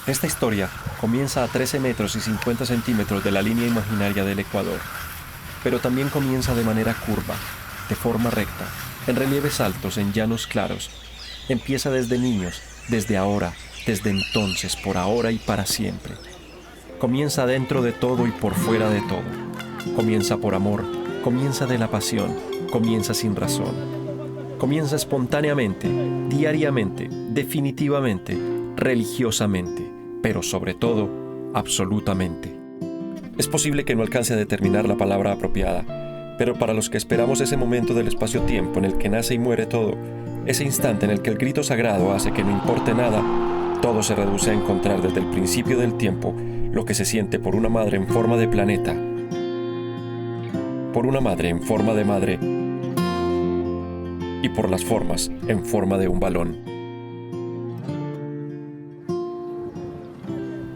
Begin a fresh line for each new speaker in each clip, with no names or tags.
Esta historia comienza a 13 metros y 50 centímetros de la línea imaginaria del Ecuador, pero también comienza de manera curva, de forma recta, en relieves altos, en llanos claros. Empieza desde niños, desde ahora, desde entonces, por ahora y para siempre. Comienza dentro de todo y por fuera de todo. Comienza por amor, comienza de la pasión, comienza sin razón. Comienza espontáneamente, diariamente, definitivamente, religiosamente, pero sobre todo, absolutamente. Es posible que no alcance a determinar la palabra apropiada, pero para los que esperamos ese momento del espacio-tiempo en el que nace y muere todo, ese instante en el que el grito sagrado hace que no importe nada, todo se reduce a encontrar desde el principio del tiempo lo que se siente por una madre en forma de planeta, por una madre en forma de madre y por las formas en forma de un balón.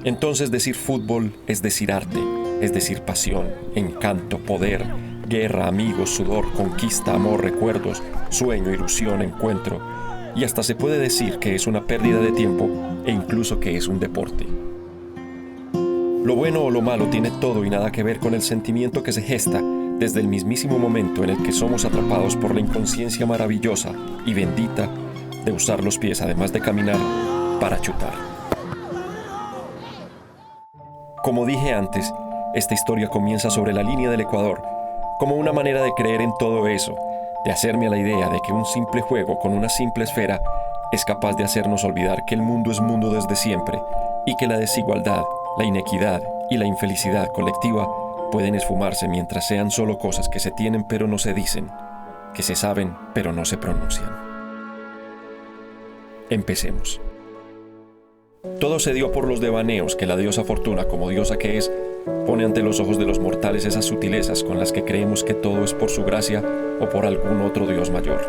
Entonces decir fútbol es decir arte, es decir pasión, encanto, poder, guerra, amigos, sudor, conquista, amor, recuerdos, sueño, ilusión, encuentro. Y hasta se puede decir que es una pérdida de tiempo e incluso que es un deporte. Lo bueno o lo malo tiene todo y nada que ver con el sentimiento que se gesta desde el mismísimo momento en el que somos atrapados por la inconsciencia maravillosa y bendita de usar los pies además de caminar para chutar. Como dije antes, esta historia comienza sobre la línea del Ecuador, como una manera de creer en todo eso, de hacerme a la idea de que un simple juego con una simple esfera es capaz de hacernos olvidar que el mundo es mundo desde siempre y que la desigualdad, la inequidad y la infelicidad colectiva pueden esfumarse mientras sean solo cosas que se tienen pero no se dicen, que se saben pero no se pronuncian. Empecemos. Todo se dio por los devaneos que la diosa Fortuna, como diosa que es, pone ante los ojos de los mortales esas sutilezas con las que creemos que todo es por su gracia o por algún otro dios mayor.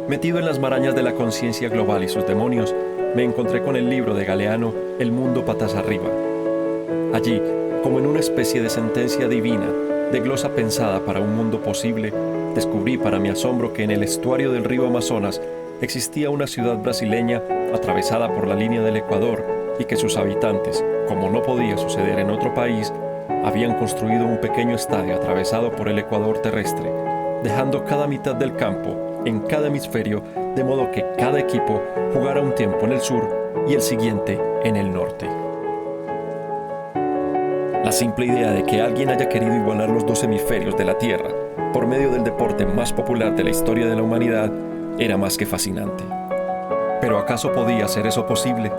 Metido en las marañas de la conciencia global y sus demonios, me encontré con el libro de Galeano, El mundo patas arriba. Allí, como en una especie de sentencia divina, de glosa pensada para un mundo posible, descubrí para mi asombro que en el estuario del río Amazonas existía una ciudad brasileña atravesada por la línea del Ecuador y que sus habitantes, como no podía suceder en otro país, habían construido un pequeño estadio atravesado por el Ecuador terrestre, dejando cada mitad del campo en cada hemisferio, de modo que cada equipo jugara un tiempo en el sur y el siguiente en el norte. La simple idea de que alguien haya querido igualar los dos hemisferios de la Tierra por medio del deporte más popular de la historia de la humanidad era más que fascinante. ¿Pero acaso podía ser eso posible?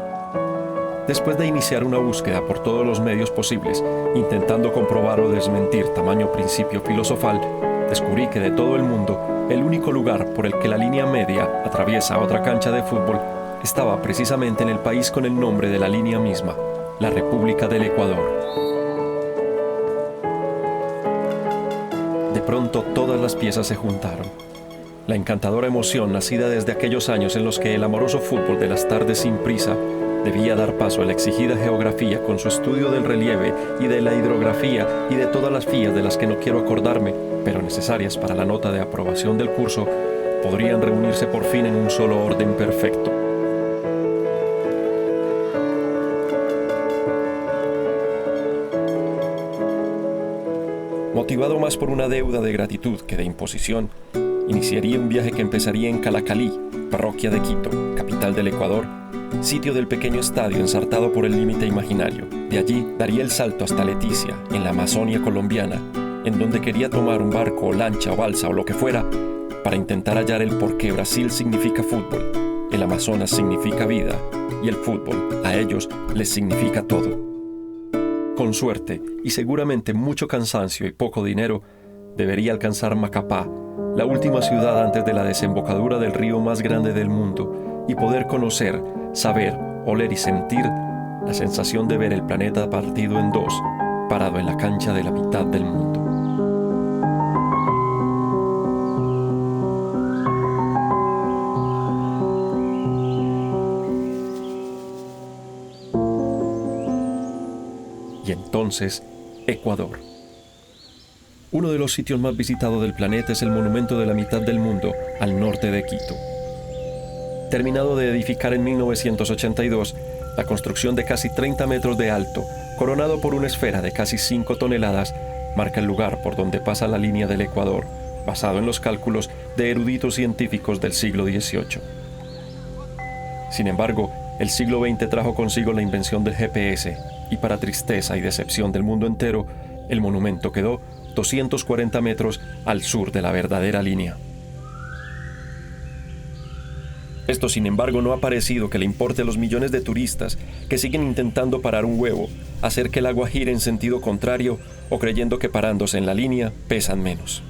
Después de iniciar una búsqueda por todos los medios posibles, intentando comprobar o desmentir tamaño principio filosofal, descubrí que de todo el mundo, el único lugar por el que la línea media atraviesa otra cancha de fútbol estaba precisamente en el país con el nombre de la línea misma, la República del Ecuador. De pronto todas las piezas se juntaron. La encantadora emoción nacida desde aquellos años en los que el amoroso fútbol de las tardes sin prisa debía dar paso a la exigida geografía con su estudio del relieve y de la hidrografía y de todas las fías de las que no quiero acordarme, pero necesarias para la nota de aprobación del curso, podrían reunirse por fin en un solo orden perfecto. Motivado más por una deuda de gratitud que de imposición, iniciaría un viaje que empezaría en Calacalí, parroquia de Quito, capital del Ecuador, sitio del pequeño estadio ensartado por el límite imaginario. De allí daría el salto hasta Leticia, en la Amazonia colombiana, en donde quería tomar un barco o lancha o balsa o lo que fuera, para intentar hallar el por qué Brasil significa fútbol, el Amazonas significa vida, y el fútbol, a ellos, les significa todo. Con suerte, y seguramente mucho cansancio y poco dinero, debería alcanzar Macapá, la última ciudad antes de la desembocadura del río más grande del mundo, y poder conocer, saber, oler y sentir la sensación de ver el planeta partido en dos, parado en la cancha de la mitad del mundo. Y entonces, Ecuador. Uno de los sitios más visitados del planeta es el monumento de la mitad del mundo, al norte de Quito. Terminado de edificar en 1982, la construcción de casi 30 metros de alto, coronado por una esfera de casi 5 toneladas, marca el lugar por donde pasa la línea del Ecuador, basado en los cálculos de eruditos científicos del siglo XVIII. Sin embargo, el siglo XX trajo consigo la invención del GPS, y para tristeza y decepción del mundo entero, el monumento quedó 240 metros al sur de la verdadera línea. Esto, sin embargo, no ha parecido que le importe a los millones de turistas que siguen intentando parar un huevo, hacer que el agua gire en sentido contrario o creyendo que parándose en la línea pesan menos.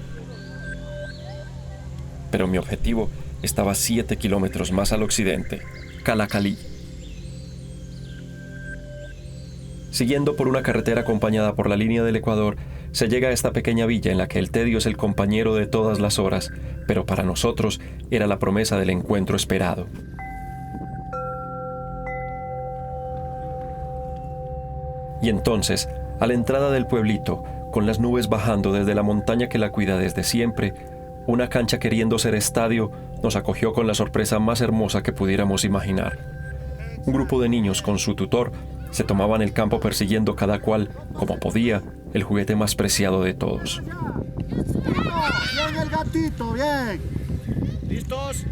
Pero mi objetivo estaba 7 kilómetros más al occidente, Calacalí. Siguiendo por una carretera acompañada por la línea del Ecuador, se llega a esta pequeña villa en la que el tedio es el compañero de todas las horas, pero para nosotros era la promesa del encuentro esperado. Y entonces, a la entrada del pueblito, con las nubes bajando desde la montaña que la cuida desde siempre, una cancha queriendo ser estadio nos acogió con la sorpresa más hermosa que pudiéramos imaginar. Un grupo de niños con su tutor se tomaban el campo persiguiendo cada cual, como podía, el juguete más preciado de todos.
Bien el gatito, bien.
¿Listos?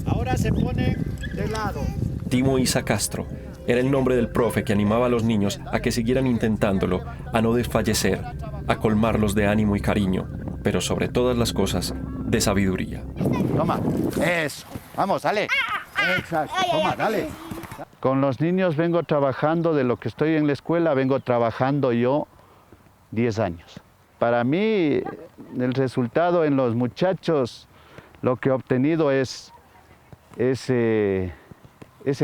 Ahora se ponen de lado.
Timo Isa Castro era el nombre del profe que animaba a los niños a que siguieran intentándolo, a no desfallecer, a colmarlos de ánimo y cariño, pero sobre todas las cosas, de sabiduría.
Toma, eso. Vamos, dale. Exacto, toma, dale. Con los niños vengo trabajando, de lo que estoy en la escuela, vengo trabajando yo 10 años. Para mí, el resultado en los muchachos, lo que he obtenido es ese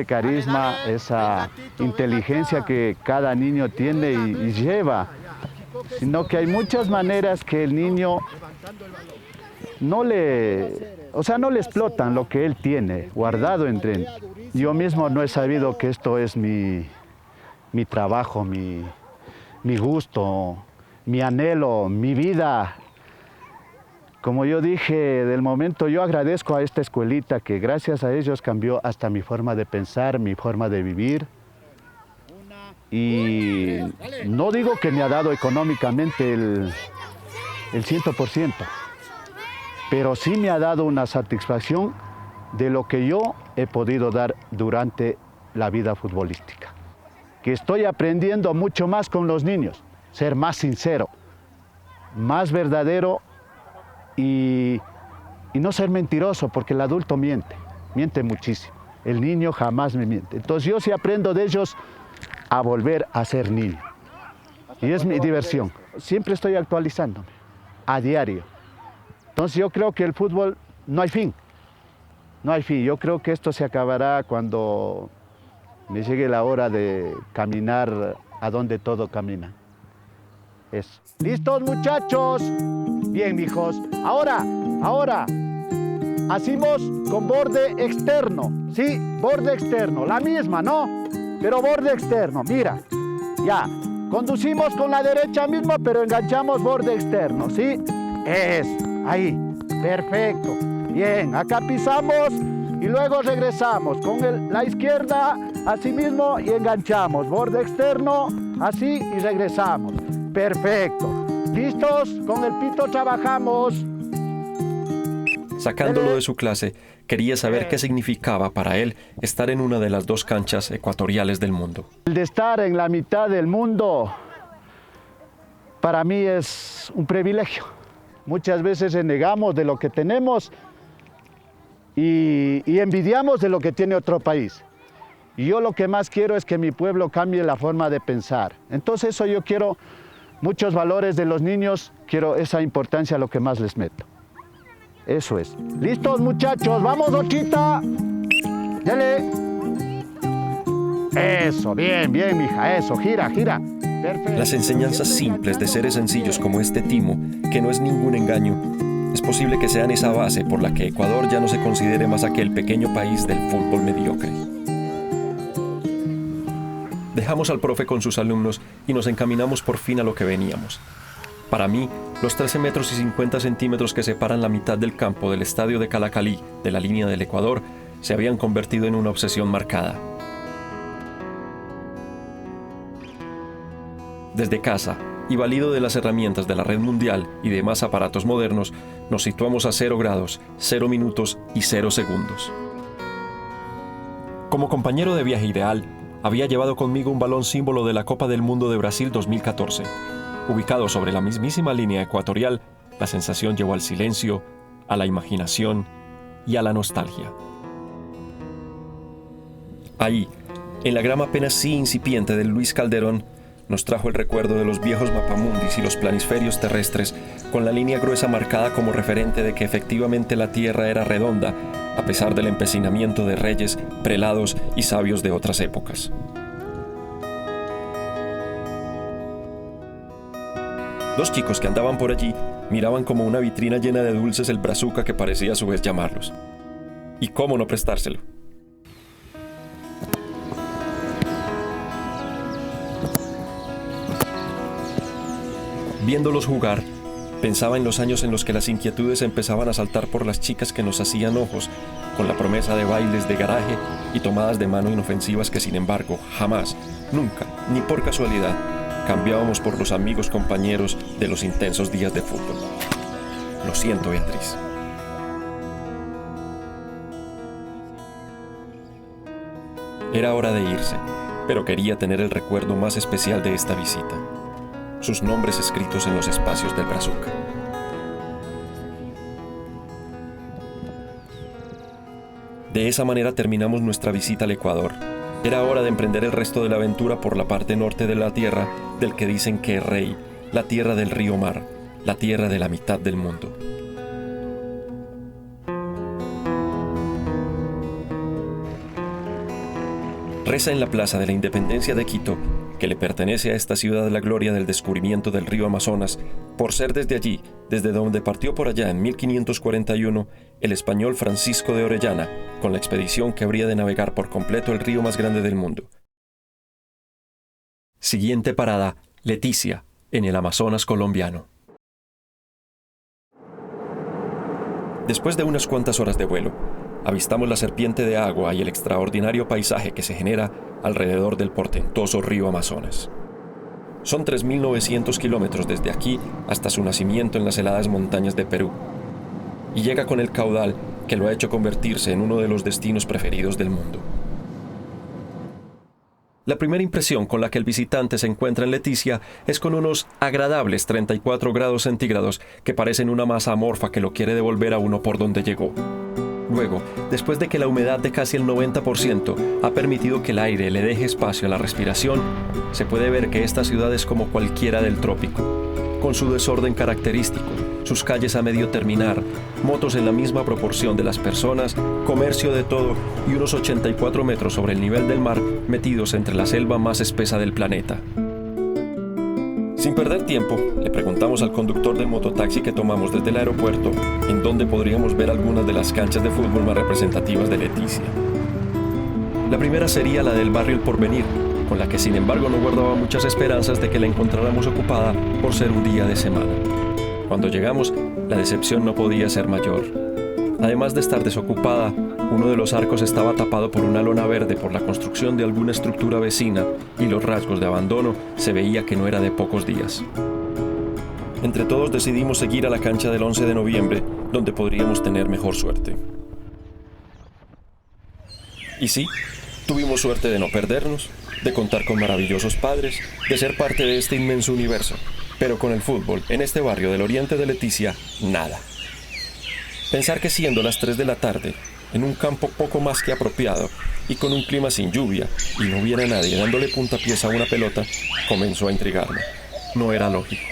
carisma, esa inteligencia que cada niño tiene y lleva. Sino que hay muchas maneras que el niño no le explotan lo que él tiene guardado entre él. Yo mismo no he sabido que esto es mi trabajo, mi gusto, mi anhelo, mi vida. Como yo dije, del momento yo agradezco a esta escuelita que gracias a ellos cambió hasta mi forma de pensar, mi forma de vivir. Y no digo que me ha dado económicamente el 100%, pero sí me ha dado una satisfacción de lo que yo he podido dar durante la vida futbolística. Que estoy aprendiendo mucho más con los niños, ser más sincero, más verdadero y no ser mentiroso, porque el adulto miente muchísimo. El niño jamás me miente. Entonces yo sí aprendo de ellos a volver a ser niño. Y es mi diversión. Siempre estoy actualizándome, a diario. Entonces yo creo que el fútbol no hay fin. No hay fin. Yo creo que esto se acabará cuando me llegue la hora de caminar a donde todo camina. Eso. ¿Listos, muchachos? Bien, mijos. Ahora. Hacemos con borde externo. Sí, borde externo. La misma, ¿no? Pero borde externo. Mira. Ya. Conducimos con la derecha mismo, pero enganchamos borde externo. ¿Sí? Eso. Ahí. Perfecto. Bien. Acá pisamos y luego regresamos. Con la izquierda, así mismo, y enganchamos. Borde externo, así, y regresamos. Perfecto. ¿Listos? Con el pito trabajamos.
Sacándolo de su clase, quería saber qué significaba para él estar en una de las 2 canchas ecuatoriales del mundo.
El de estar en la mitad del mundo, para mí es un privilegio. Muchas veces renegamos de lo que tenemos y envidiamos de lo que tiene otro país. Y yo lo que más quiero es que mi pueblo cambie la forma de pensar. Entonces eso yo quiero muchos valores de los niños, quiero esa importancia a lo que más les meto. Eso es. ¿Listos, muchachos? ¡Vamos, Ochita! ¡Dale! Eso, bien, mija, eso, gira. Perfecto.
Las enseñanzas simples de seres sencillos como este Timo, que no es ningún engaño, es posible que sean esa base por la que Ecuador ya no se considere más aquel pequeño país del fútbol mediocre. Dejamos al profe con sus alumnos y nos encaminamos por fin a lo que veníamos. Para mí, los 13 metros y 50 centímetros que separan la mitad del campo del estadio de Calacalí de la línea del Ecuador se habían convertido en una obsesión marcada. Desde casa, y valido de las herramientas de la red mundial y demás aparatos modernos, nos situamos a 0 grados, 0 minutos y 0 segundos. Como compañero de viaje ideal, había llevado conmigo un balón símbolo de la Copa del Mundo de Brasil 2014. Ubicado sobre la mismísima línea ecuatorial, la sensación llevó al silencio, a la imaginación y a la nostalgia. Ahí, en la grama apenas sí incipiente del Luis Calderón, nos trajo el recuerdo de los viejos mapamundis y los planisferios terrestres, con la línea gruesa marcada como referente de que efectivamente la Tierra era redonda, a pesar del empecinamiento de reyes, prelados y sabios de otras épocas. Dos chicos que andaban por allí miraban como una vitrina llena de dulces el brazuca que parecía a su vez llamarlos. ¿Y cómo no prestárselo? Viéndolos jugar, pensaba en los años en los que las inquietudes empezaban a saltar por las chicas que nos hacían ojos, con la promesa de bailes de garaje y tomadas de mano inofensivas que, sin embargo, jamás, nunca, ni por casualidad, cambiábamos por los amigos compañeros de los intensos días de fútbol. Lo siento, Beatriz. Era hora de irse, pero quería tener el recuerdo más especial de esta visita. Sus nombres escritos en los espacios del brazuca. De esa manera terminamos nuestra visita al Ecuador. Era hora de emprender el resto de la aventura por la parte norte de la tierra del que dicen que es rey, la tierra del río Mar, la tierra de la mitad del mundo. Reza en la Plaza de la Independencia de Quito, que le pertenece a esta ciudad la gloria del descubrimiento del río Amazonas, por ser desde allí, desde donde partió por allá en 1541, el español Francisco de Orellana, con la expedición que habría de navegar por completo el río más grande del mundo. Siguiente parada, Leticia, en el Amazonas colombiano. Después de unas cuantas horas de vuelo, avistamos la serpiente de agua y el extraordinario paisaje que se genera alrededor del portentoso río Amazonas. Son 3.900 kilómetros desde aquí hasta su nacimiento en las heladas montañas de Perú, y llega con el caudal que lo ha hecho convertirse en uno de los destinos preferidos del mundo. La primera impresión con la que el visitante se encuentra en Leticia es con unos agradables 34 grados centígrados que parecen una masa amorfa que lo quiere devolver a uno por donde llegó. Luego, después de que la humedad de casi el 90% ha permitido que el aire le deje espacio a la respiración, se puede ver que esta ciudad es como cualquiera del trópico, con su desorden característico, sus calles a medio terminar, motos en la misma proporción de las personas, comercio de todo y unos 84 metros sobre el nivel del mar metidos entre la selva más espesa del planeta. Sin perder tiempo, le preguntamos al conductor del mototaxi que tomamos desde el aeropuerto en dónde podríamos ver algunas de las canchas de fútbol más representativas de Leticia. La primera sería la del barrio El Porvenir, con la que sin embargo no guardaba muchas esperanzas de que la encontráramos ocupada por ser un día de semana. Cuando llegamos, la decepción no podía ser mayor. Además de estar desocupada, uno de los arcos estaba tapado por una lona verde por la construcción de alguna estructura vecina y los rasgos de abandono se veía que no era de pocos días. Entre todos decidimos seguir a la cancha del 11 de noviembre, donde podríamos tener mejor suerte. Y sí, tuvimos suerte de no perdernos, de contar con maravillosos padres, de ser parte de este inmenso universo. Pero con el fútbol, en este barrio del oriente de Leticia, nada. Pensar que siendo las 3 de la tarde, en un campo poco más que apropiado y con un clima sin lluvia, y no hubiera nadie dándole puntapiés a una pelota, comenzó a intrigarme. No era lógico.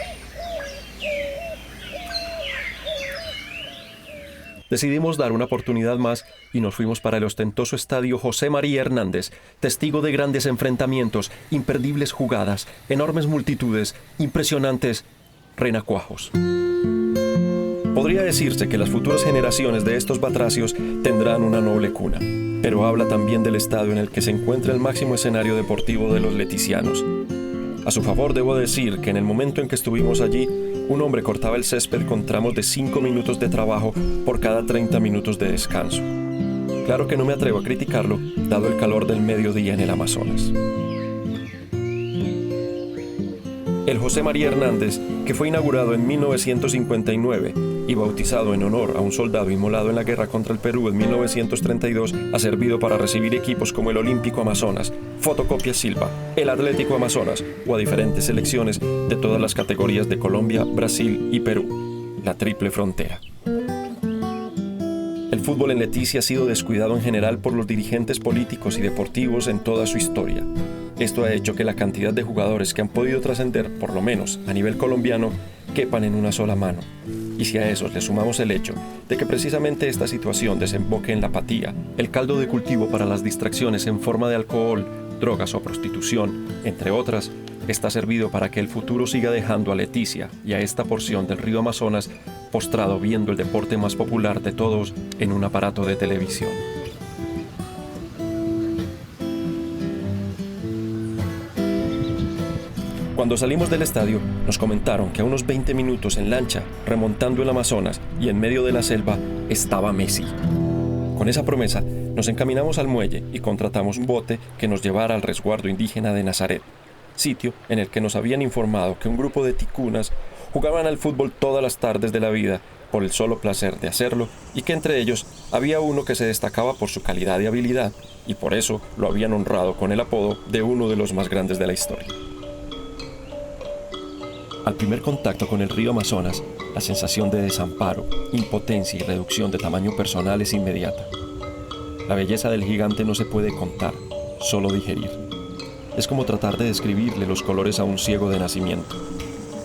Decidimos dar una oportunidad más y nos fuimos para el ostentoso estadio José María Hernández, testigo de grandes enfrentamientos, imperdibles jugadas, enormes multitudes, impresionantes renacuajos. Podría decirse que las futuras generaciones de estos batracios tendrán una noble cuna, pero habla también del estado en el que se encuentra el máximo escenario deportivo de los leticianos. A su favor debo decir que en el momento en que estuvimos allí, un hombre cortaba el césped con tramos de 5 minutos de trabajo por cada 30 minutos de descanso. Claro que no me atrevo a criticarlo, dado el calor del mediodía en el Amazonas. El José María Hernández, que fue inaugurado en 1959 y bautizado en honor a un soldado inmolado en la guerra contra el Perú en 1932, ha servido para recibir equipos como el Olímpico Amazonas, Fotocopia Silva, el Atlético Amazonas o a diferentes selecciones de todas las categorías de Colombia, Brasil y Perú, la triple frontera. El fútbol en Leticia ha sido descuidado en general por los dirigentes políticos y deportivos en toda su historia. Esto ha hecho que la cantidad de jugadores que han podido trascender, por lo menos a nivel colombiano, quepan en una sola mano. Y si a eso le sumamos el hecho de que precisamente esta situación desemboque en la apatía, el caldo de cultivo para las distracciones en forma de alcohol, drogas o prostitución, entre otras, está servido para que el futuro siga dejando a Leticia y a esta porción del río Amazonas postrado viendo el deporte más popular de todos en un aparato de televisión. Cuando salimos del estadio, nos comentaron que a unos 20 minutos en lancha, remontando el Amazonas y en medio de la selva, estaba Messi. Con esa promesa, nos encaminamos al muelle y contratamos un bote que nos llevara al resguardo indígena de Nazaret, sitio en el que nos habían informado que un grupo de ticunas jugaban al fútbol todas las tardes de la vida por el solo placer de hacerlo y que entre ellos había uno que se destacaba por su calidad y habilidad y por eso lo habían honrado con el apodo de uno de los más grandes de la historia. Al primer contacto con el río Amazonas, la sensación de desamparo, impotencia y reducción de tamaño personal es inmediata. La belleza del gigante no se puede contar, solo digerir. Es como tratar de describirle los colores a un ciego de nacimiento.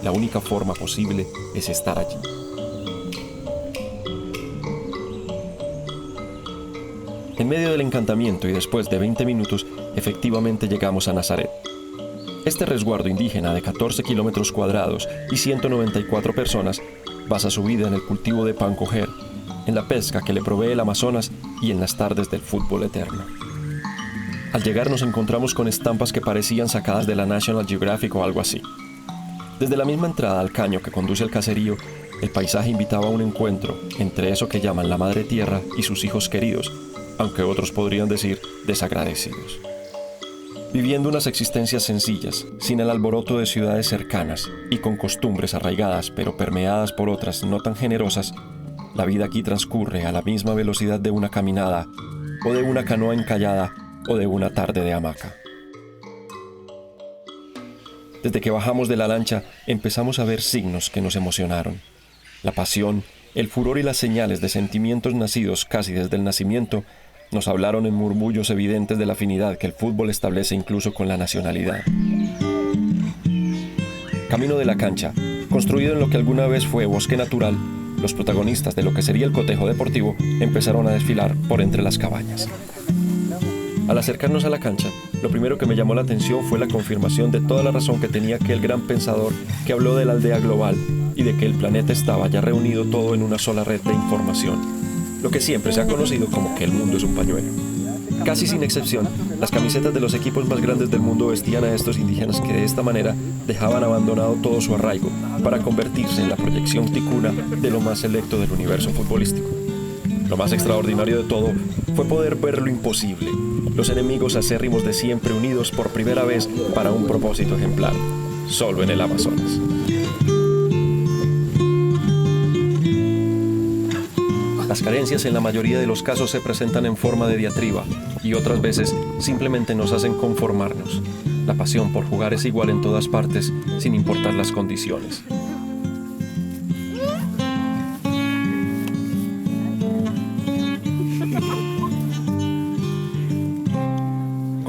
La única forma posible es estar allí. En medio del encantamiento y después de 20 minutos, efectivamente llegamos a Nazaret. Este resguardo indígena de 14 kilómetros cuadrados y 194 personas basa su vida en el cultivo de pan coger, en la pesca que le provee el Amazonas y en las tardes del fútbol eterno. Al llegar nos encontramos con estampas que parecían sacadas de la National Geographic o algo así. Desde la misma entrada al caño que conduce al caserío, el paisaje invitaba a un encuentro entre eso que llaman la madre tierra y sus hijos queridos, aunque otros podrían decir desagradecidos. Viviendo unas existencias sencillas, sin el alboroto de ciudades cercanas y con costumbres arraigadas pero permeadas por otras no tan generosas, la vida aquí transcurre a la misma velocidad de una caminada, o de una canoa encallada, o de una tarde de hamaca. Desde que bajamos de la lancha, empezamos a ver signos que nos emocionaron. La pasión, el furor y las señales de sentimientos nacidos casi desde el nacimiento nos hablaron en murmullos evidentes de la afinidad que el fútbol establece incluso con la nacionalidad. Camino de la cancha, construido en lo que alguna vez fue bosque natural, los protagonistas de lo que sería el cotejo deportivo empezaron a desfilar por entre las cabañas. Al acercarnos a la cancha, lo primero que me llamó la atención fue la confirmación de toda la razón que tenía aquel gran pensador que habló de la aldea global y de que el planeta estaba ya reunido todo en una sola red de información, lo que siempre se ha conocido como que el mundo es un pañuelo. Casi sin excepción, las camisetas de los equipos más grandes del mundo vestían a estos indígenas que de esta manera dejaban abandonado todo su arraigo para convertirse en la proyección ticuna de lo más selecto del universo futbolístico. Lo más extraordinario de todo fue poder ver lo imposible, los enemigos acérrimos de siempre unidos por primera vez para un propósito ejemplar, solo en el Amazonas. Las carencias en la mayoría de los casos se presentan en forma de diatriba y otras veces simplemente nos hacen conformarnos. La pasión por jugar es igual en todas partes, sin importar las condiciones.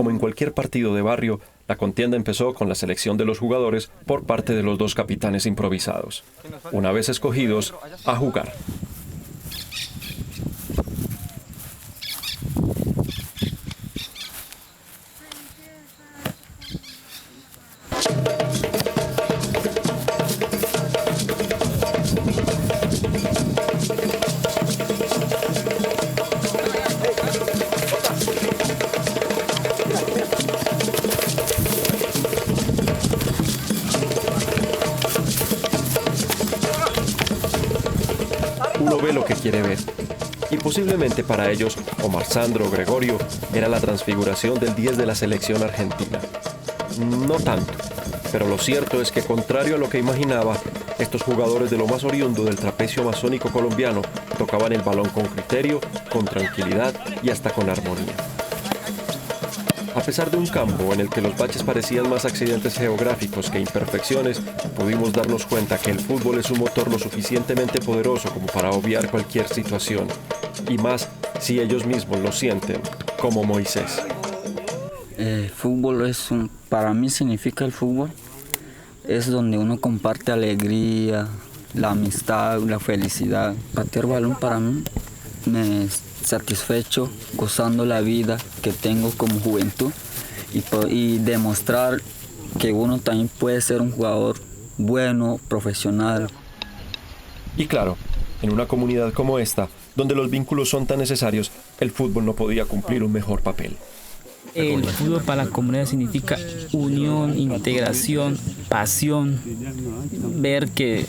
Como en cualquier partido de barrio, la contienda empezó con la selección de los jugadores por parte de los dos capitanes improvisados. Una vez escogidos, a jugar. Uno ve lo que quiere ver, Y posiblemente para ellos, Omar Sandro Gregorio era la transfiguración del 10 de la selección argentina. No tanto, pero lo cierto es que contrario a lo que imaginaba, estos jugadores de lo más oriundo del trapecio amazónico colombiano tocaban el balón con criterio, con tranquilidad y hasta con armonía. A pesar de un campo en el que los baches parecían más accidentes geográficos que imperfecciones, pudimos darnos cuenta que el fútbol es un motor lo suficientemente poderoso como para obviar cualquier situación, y más si ellos mismos lo sienten, como Moisés.
Fútbol para mí significa el fútbol, es donde uno comparte alegría, la amistad, la felicidad. Patear balón para mí me satisfecho, gozando la vida que tengo como juventud y demostrar que uno también puede ser un jugador bueno, profesional.
Y claro, en una comunidad como esta, donde los vínculos son tan necesarios, el fútbol no podía cumplir un mejor papel.
El fútbol para la comunidad significa unión, integración, pasión, ver que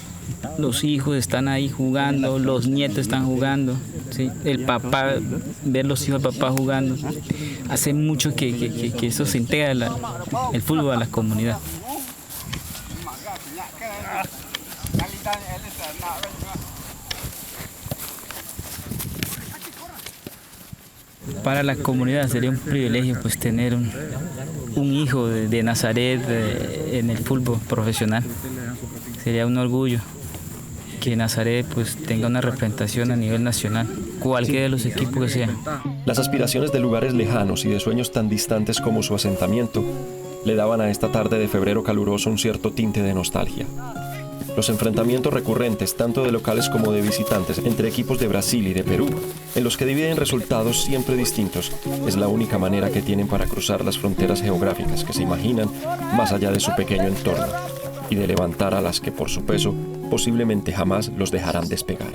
los hijos están ahí jugando, los nietos están jugando, ¿sí? El papá, ver los hijos del papá jugando, hace mucho que eso se integra el fútbol a la comunidad. Para la comunidad sería un privilegio pues tener un hijo de Nazaret en el fútbol profesional. Sería un orgullo que Nazaret pues tenga una representación a nivel nacional, cualquiera de los equipos que sea.
Las aspiraciones de lugares lejanos y de sueños tan distantes como su asentamiento le daban a esta tarde de febrero caluroso un cierto tinte de nostalgia. Los enfrentamientos recurrentes, tanto de locales como de visitantes, entre equipos de Brasil y de Perú, en los que dividen resultados siempre distintos, es la única manera que tienen para cruzar las fronteras geográficas que se imaginan más allá de su pequeño entorno, y de levantar a las que por su peso posiblemente jamás los dejarán despegar.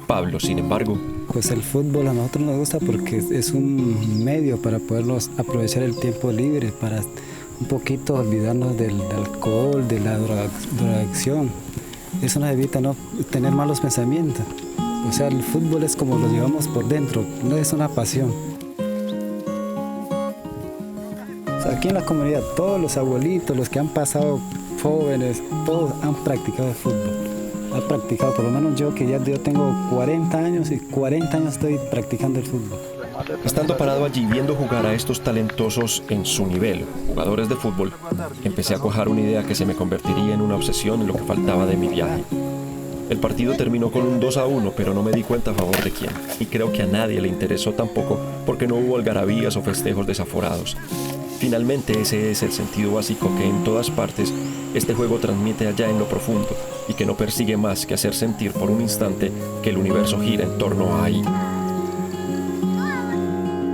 Pablo, sin embargo,
pues el fútbol a nosotros nos gusta porque es un medio para podernos aprovechar el tiempo libre, para un poquito olvidarnos del alcohol, de la drogadicción. Eso nos evita no tener malos pensamientos. O sea, el fútbol es como lo llevamos por dentro, no es una pasión. O sea, aquí en la comunidad, todos los abuelitos, los que han pasado jóvenes, todos han practicado el fútbol. Han practicado, por lo menos yo tengo 40 años y 40 años estoy practicando el fútbol.
Estando parado allí viendo jugar a estos talentosos en su nivel, jugadores de fútbol, empecé a cuajar una idea que se me convertiría en una obsesión en lo que faltaba de mi viaje. El partido terminó con un 2-1, pero no me di cuenta a favor de quién, y creo que a nadie le interesó tampoco porque no hubo algarabías o festejos desaforados. Finalmente ese es el sentido básico que en todas partes este juego transmite allá en lo profundo y que no persigue más que hacer sentir por un instante que el universo gira en torno a ahí.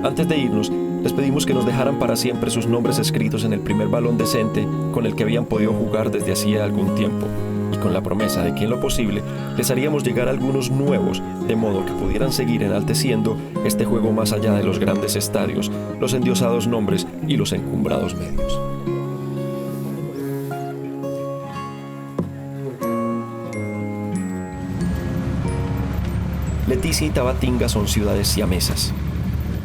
Antes de irnos, les pedimos que nos dejaran para siempre sus nombres escritos en el primer balón decente con el que habían podido jugar desde hacía algún tiempo, y con la promesa de que en lo posible les haríamos llegar algunos nuevos, de modo que pudieran seguir enalteciendo este juego más allá de los grandes estadios, los endiosados nombres y los encumbrados medios. Leticia y Tabatinga son ciudades siamesas.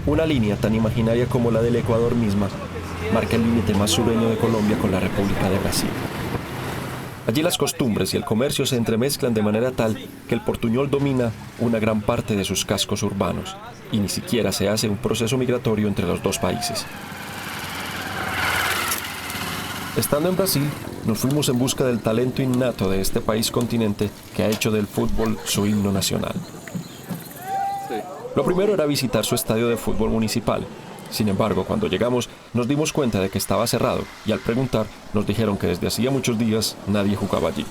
Una línea tan imaginaria como la del Ecuador misma marca el límite más sureño de Colombia con la República de Brasil. Allí las costumbres y el comercio se entremezclan de manera tal que el portuñol domina una gran parte de sus cascos urbanos y ni siquiera se hace un proceso migratorio entre los dos países. Estando en Brasil, nos fuimos en busca del talento innato de este país continente que ha hecho del fútbol su himno nacional. Lo primero era visitar su estadio de fútbol municipal. Sin embargo, cuando llegamos, nos dimos cuenta de que estaba cerrado y al preguntar, nos dijeron que desde hacía muchos días nadie jugaba allí.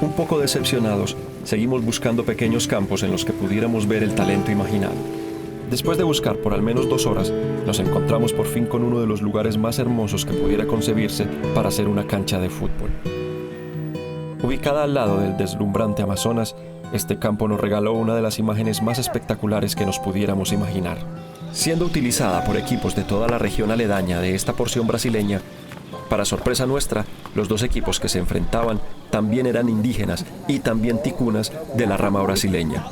Un poco decepcionados, seguimos buscando pequeños campos en los que pudiéramos ver el talento imaginado. Después de buscar por al menos 2 horas, nos encontramos por fin con uno de los lugares más hermosos que pudiera concebirse para hacer una cancha de fútbol. Ubicada al lado del deslumbrante Amazonas, este campo nos regaló una de las imágenes más espectaculares que nos pudiéramos imaginar. Siendo utilizada por equipos de toda la región aledaña de esta porción brasileña, para sorpresa nuestra, los 2 equipos que se enfrentaban también eran indígenas y también ticunas de la rama brasileña.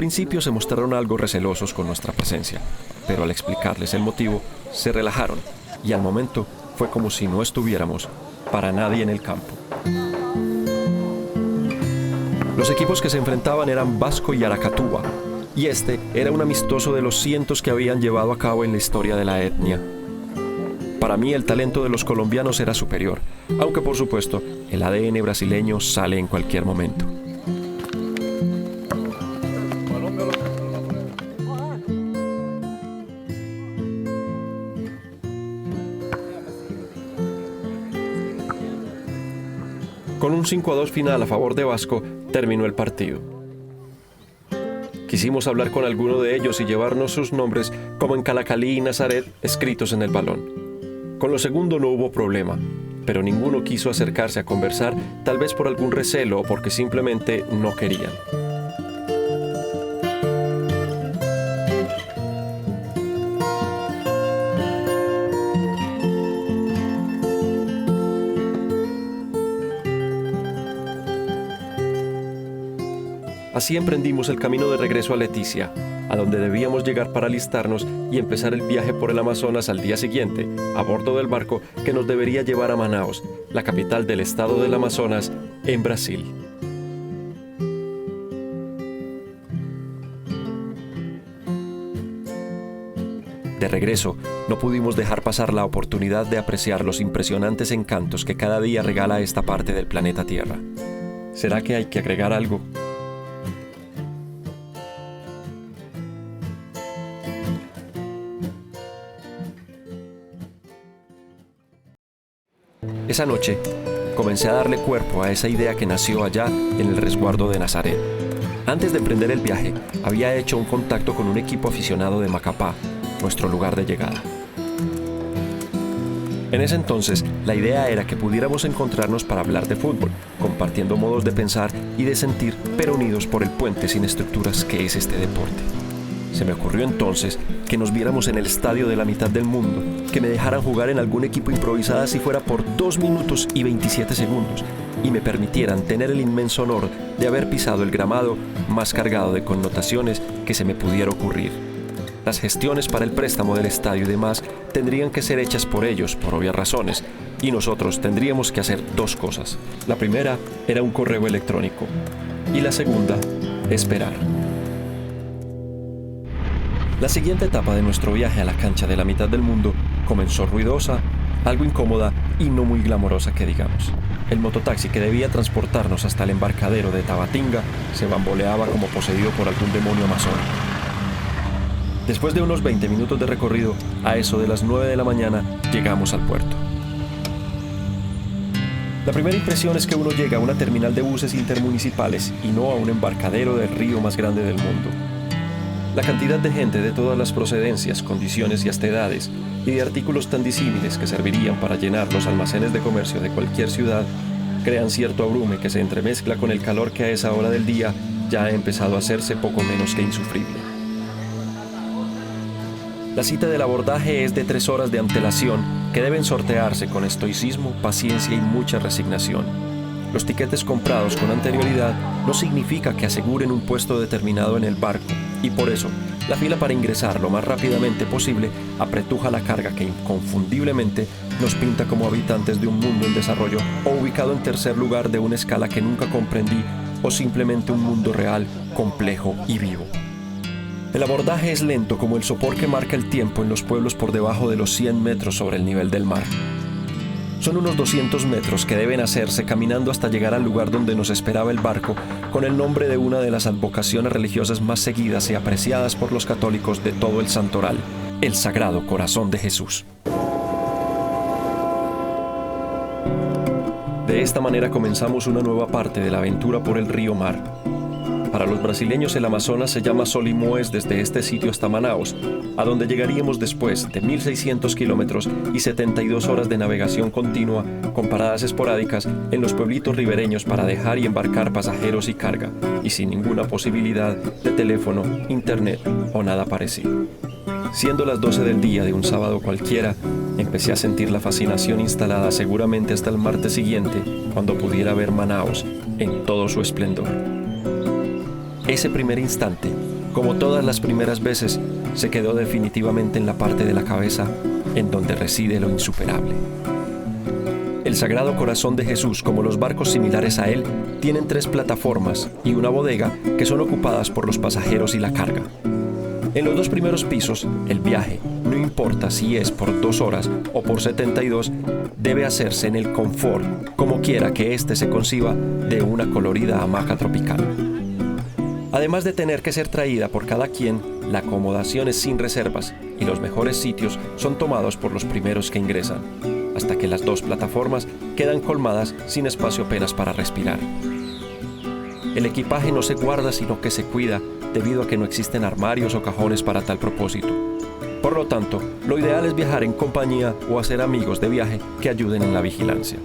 principio se mostraron algo recelosos con nuestra presencia, pero al explicarles el motivo, se relajaron y al momento fue como si no estuviéramos para nadie en el campo. Los equipos que se enfrentaban eran Vasco y Aracatúa, y este era un amistoso de los cientos que habían llevado a cabo en la historia de la etnia. Para mí el talento de los colombianos era superior, aunque por supuesto el ADN brasileño sale en cualquier momento. Con un 5-2 final a favor de Vasco, terminó el partido. Quisimos hablar con alguno de ellos y llevarnos sus nombres, como en Calacalí y Nazaret, escritos en el balón. Con lo segundo no hubo problema, pero ninguno quiso acercarse a conversar, tal vez por algún recelo o porque simplemente no querían. Así emprendimos el camino de regreso a Leticia, a donde debíamos llegar para alistarnos y empezar el viaje por el Amazonas al día siguiente, a bordo del barco que nos debería llevar a Manaos, la capital del estado del Amazonas, en Brasil. De regreso, no pudimos dejar pasar la oportunidad de apreciar los impresionantes encantos que cada día regala esta parte del planeta Tierra. ¿Será que hay que agregar algo? Esa noche, comencé a darle cuerpo a esa idea que nació allá en el resguardo de Nazaret. Antes de emprender el viaje, había hecho un contacto con un equipo aficionado de Macapá, nuestro lugar de llegada. En ese entonces, la idea era que pudiéramos encontrarnos para hablar de fútbol, compartiendo modos de pensar y de sentir, pero unidos por el puente sin estructuras que es este deporte. Se me ocurrió entonces que nos viéramos en el estadio de la mitad del mundo, que me dejaran jugar en algún equipo improvisada si fuera por 2 minutos y 27 segundos, y me permitieran tener el inmenso honor de haber pisado el gramado más cargado de connotaciones que se me pudiera ocurrir. Las gestiones para el préstamo del estadio y demás tendrían que ser hechas por ellos, por obvias razones, y nosotros tendríamos que hacer 2 cosas. La primera era un correo electrónico, y la segunda, esperar. La siguiente etapa de nuestro viaje a la cancha de la mitad del mundo comenzó ruidosa, algo incómoda y no muy glamorosa que digamos. El mototaxi que debía transportarnos hasta el embarcadero de Tabatinga se bamboleaba como poseído por algún demonio amazónico. Después de unos 20 minutos de recorrido, a eso de las 9 de la mañana, llegamos al puerto. La primera impresión es que uno llega a una terminal de buses intermunicipales y no a un embarcadero del río más grande del mundo. La cantidad de gente de todas las procedencias, condiciones y hasta edades, y de artículos tan disímiles que servirían para llenar los almacenes de comercio de cualquier ciudad, crean cierto abrume que se entremezcla con el calor que a esa hora del día ya ha empezado a hacerse poco menos que insufrible. La cita del abordaje es de 3 horas de antelación que deben sortearse con estoicismo, paciencia y mucha resignación. Los tiquetes comprados con anterioridad no significa que aseguren un puesto determinado en el barco, y por eso, la fila para ingresar lo más rápidamente posible apretuja la carga que inconfundiblemente nos pinta como habitantes de un mundo en desarrollo o ubicado en tercer lugar de una escala que nunca comprendí o simplemente un mundo real, complejo y vivo. El abordaje es lento como el sopor que marca el tiempo en los pueblos por debajo de los 100 metros sobre el nivel del mar. Son unos 200 metros que deben hacerse caminando hasta llegar al lugar donde nos esperaba el barco, con el nombre de una de las advocaciones religiosas más seguidas y apreciadas por los católicos de todo el Santoral, el Sagrado Corazón de Jesús. De esta manera comenzamos una nueva parte de la aventura por el río Mar. Para los brasileños el Amazonas se llama Solimões desde este sitio hasta Manaos, a donde llegaríamos después de 1.600 kilómetros y 72 horas de navegación continua con paradas esporádicas en los pueblitos ribereños para dejar y embarcar pasajeros y carga, y sin ninguna posibilidad de teléfono, internet o nada parecido. Siendo las 12 del día de un sábado cualquiera, empecé a sentir la fascinación instalada seguramente hasta el martes siguiente, cuando pudiera ver Manaos en todo su esplendor. Ese primer instante Como todas las primeras veces, se quedó definitivamente en la parte de la cabeza en donde reside lo insuperable. El Sagrado Corazón de Jesús, como los barcos similares a él, tienen 3 plataformas y una bodega que son ocupadas por los pasajeros y la carga. En los 2 primeros pisos, el viaje, no importa si es por 2 horas o por 72, debe hacerse en el confort, como quiera que éste se conciba, de una colorida hamaca tropical. Además de tener que ser traída por cada quien, la acomodación es sin reservas y los mejores sitios son tomados por los primeros que ingresan, hasta que las 2 plataformas quedan colmadas sin espacio apenas para respirar. El equipaje no se guarda sino que se cuida, debido a que no existen armarios o cajones para tal propósito. Por lo tanto, lo ideal es viajar en compañía o hacer amigos de viaje que ayuden en la vigilancia.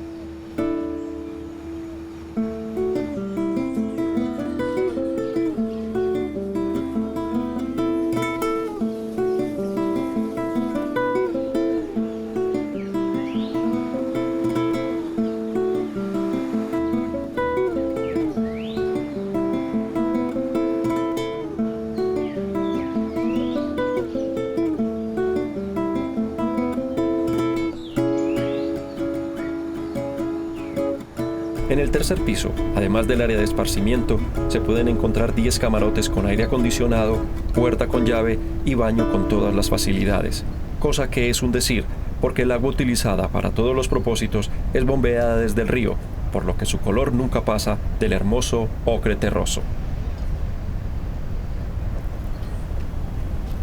En el tercer piso, además del área de esparcimiento, se pueden encontrar 10 camarotes con aire acondicionado, puerta con llave y baño con todas las facilidades, cosa que es un decir, porque el agua utilizada para todos los propósitos es bombeada desde el río, por lo que su color nunca pasa del hermoso ocre terroso.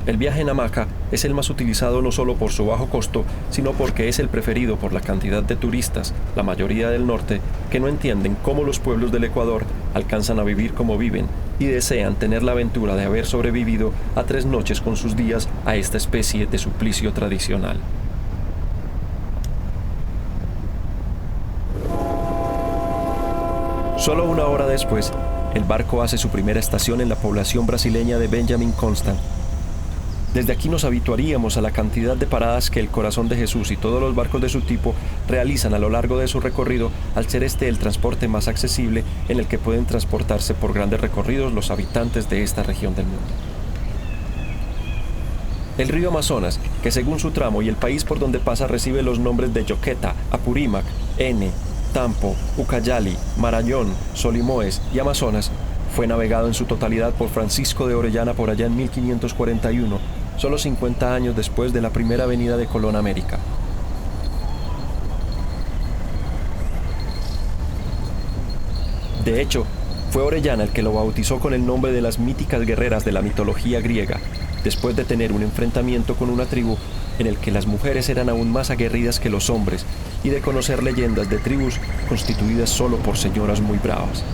El viaje en hamaca es el más utilizado no solo por su bajo costo, sino porque es el preferido por la cantidad de turistas, la mayoría del norte, que no entienden cómo los pueblos del Ecuador alcanzan a vivir como viven y desean tener la aventura de haber sobrevivido a 3 noches con sus días a esta especie de suplicio tradicional. Solo 1 hora después, el barco hace su primera estación en la población brasileña de Benjamin Constant. Desde aquí nos habituaríamos a la cantidad de paradas que el Corazón de Jesús y todos los barcos de su tipo realizan a lo largo de su recorrido, al ser este el transporte más accesible en el que pueden transportarse por grandes recorridos los habitantes de esta región del mundo. El río Amazonas, que según su tramo y el país por donde pasa recibe los nombres de Yoqueta, Apurímac, Ene, Tampo, Ucayali, Marañón, Solimoes y Amazonas, fue navegado en su totalidad por Francisco de Orellana por allá en 1541, solo 50 años después de la primera venida de Colón a América. De hecho, fue Orellana el que lo bautizó con el nombre de las míticas guerreras de la mitología griega, después de tener un enfrentamiento con una tribu en el que las mujeres eran aún más aguerridas que los hombres y de conocer leyendas de tribus constituidas solo por señoras muy bravas.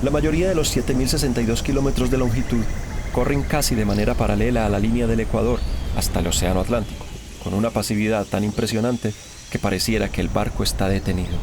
La mayoría de los 7.062 kilómetros de longitud corren casi de manera paralela a la línea del Ecuador hasta el Océano Atlántico, con una pasividad tan impresionante que pareciera que el barco está detenido.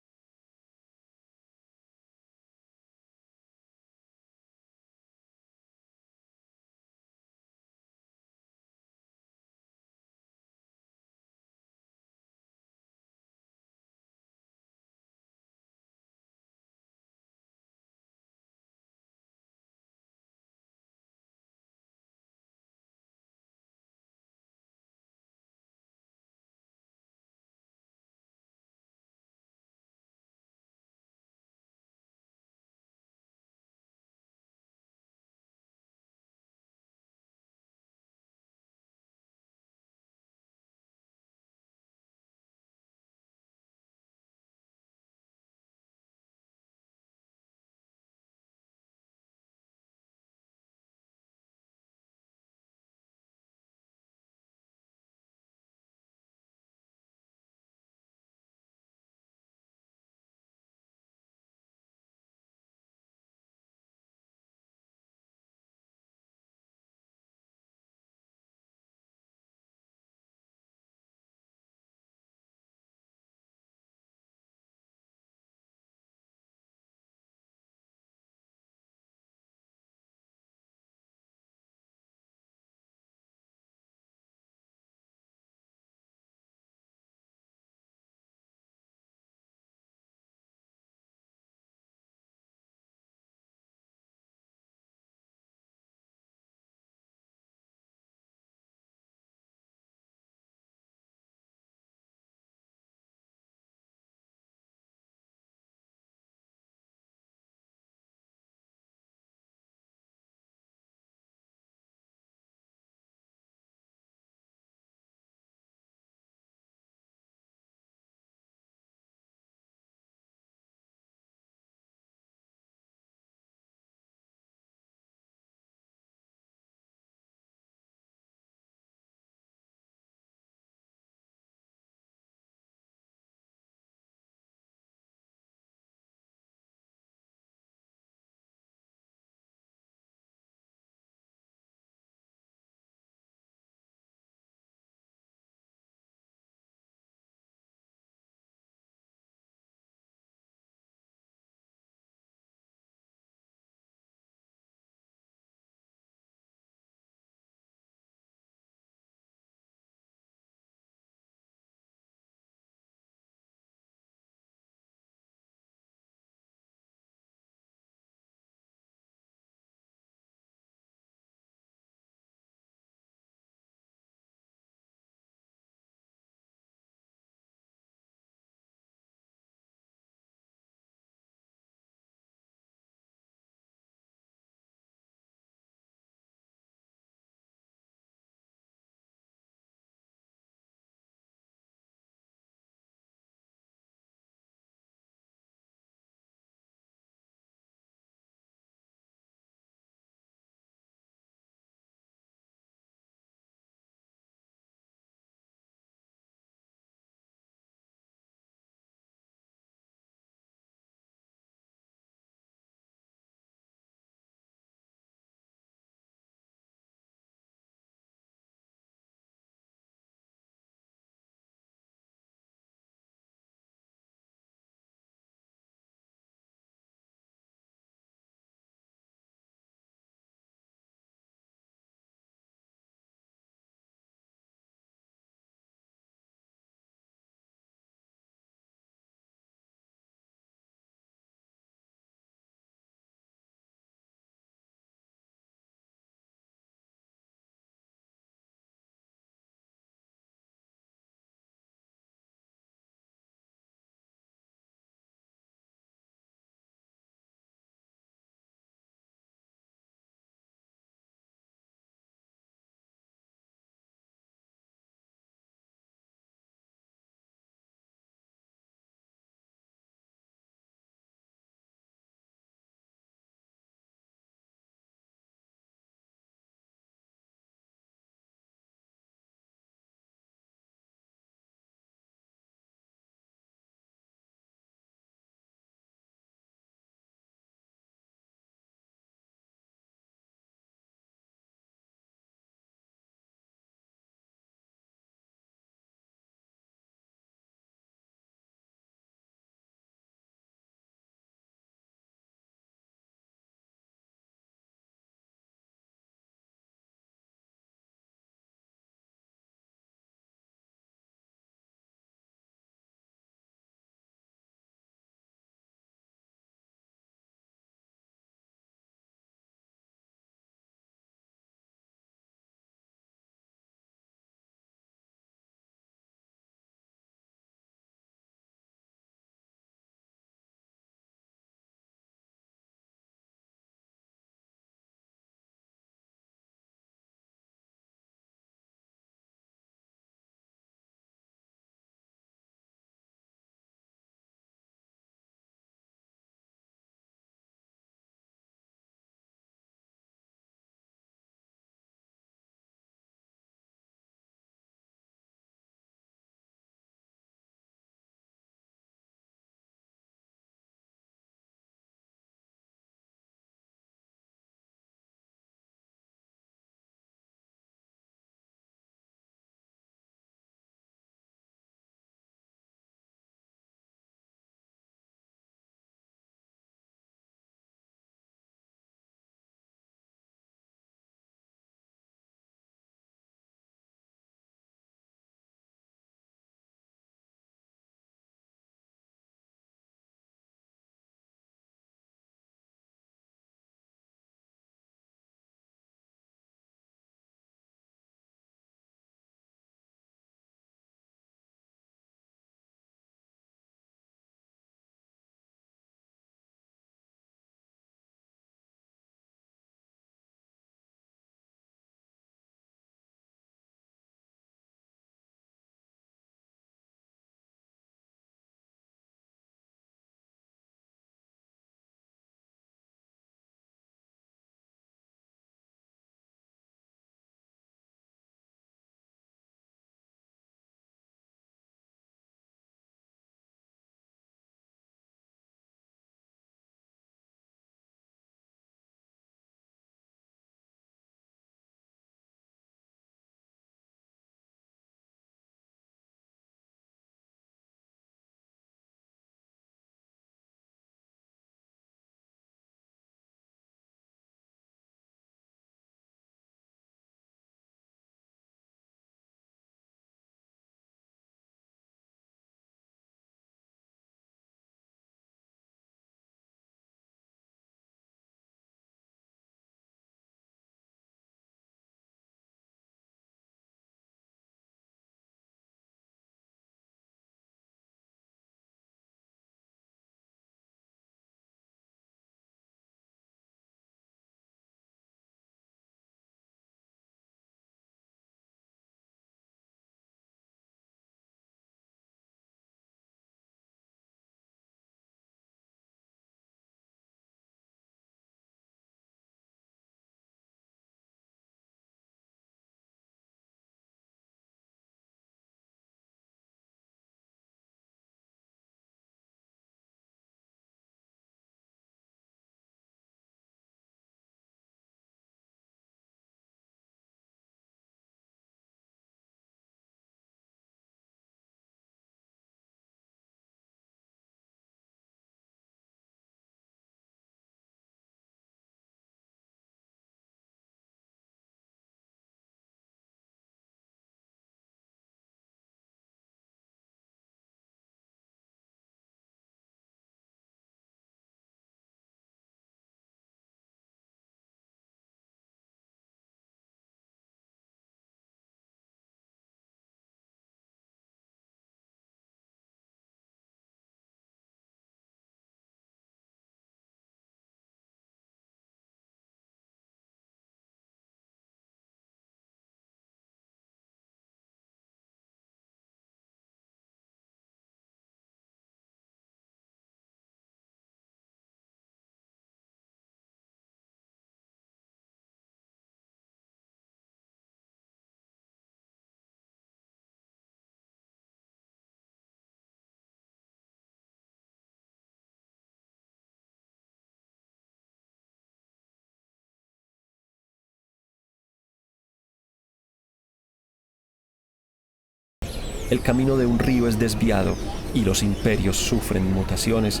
el camino de un río es desviado y los imperios sufren mutaciones,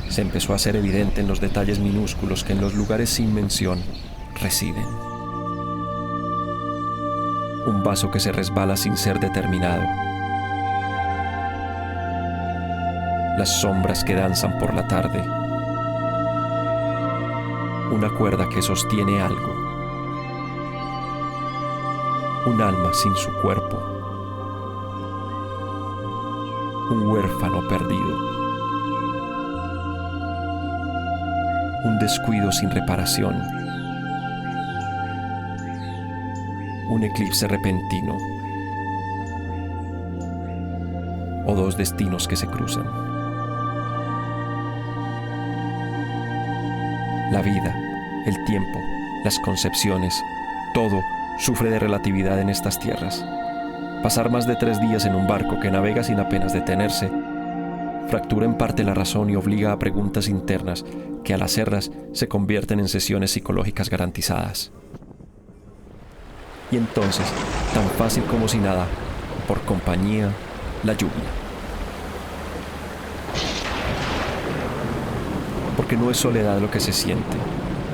se empezó a hacer evidente en los detalles minúsculos que en los lugares sin mención residen. Un vaso que se resbala sin ser determinado. Las sombras que danzan por la tarde. Una cuerda que sostiene algo. Un alma sin su cuerpo. Un huérfano perdido. Un descuido sin reparación. Un eclipse repentino. O dos destinos que se cruzan. La vida, el tiempo, las concepciones, todo sufre de relatividad en estas tierras. Pasar más de 3 días en un barco que navega sin apenas detenerse, fractura en parte la razón y obliga a preguntas internas que al hacerlas se convierten en sesiones psicológicas garantizadas. Y entonces, tan fácil como si nada, por compañía, la lluvia. Porque no es soledad lo que se siente.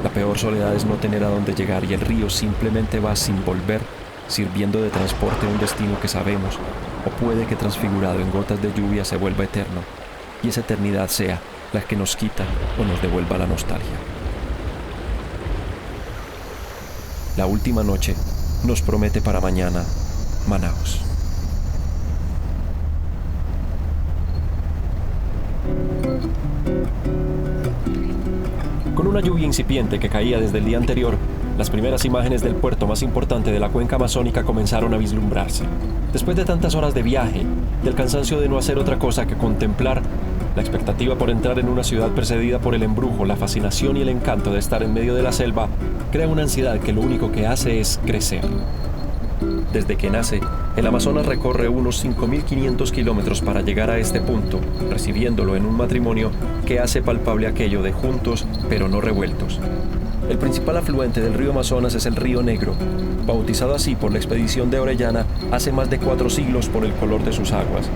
La peor soledad es no tener a dónde llegar y el río simplemente va sin volver, sirviendo de transporte a un destino que sabemos, o puede que transfigurado en gotas de lluvia se vuelva eterno, y esa eternidad sea la que nos quita o nos devuelva la nostalgia. La última noche nos promete para mañana Manaos. Con una lluvia incipiente que caía desde el día anterior, las primeras imágenes del puerto más importante de la cuenca amazónica comenzaron a vislumbrarse. Después de tantas horas de viaje, del cansancio de no hacer otra cosa que contemplar, la expectativa por entrar en una ciudad precedida por el embrujo, la fascinación y el encanto de estar en medio de la selva, crea una ansiedad que lo único que hace es crecer. Desde que nace, el Amazonas recorre unos 5.500 kilómetros para llegar a este punto, recibiéndolo en un matrimonio que hace palpable aquello de juntos pero no revueltos. El principal afluente del río Amazonas es el río Negro, bautizado así por la expedición de Orellana hace más de 4 siglos por el color de sus aguas.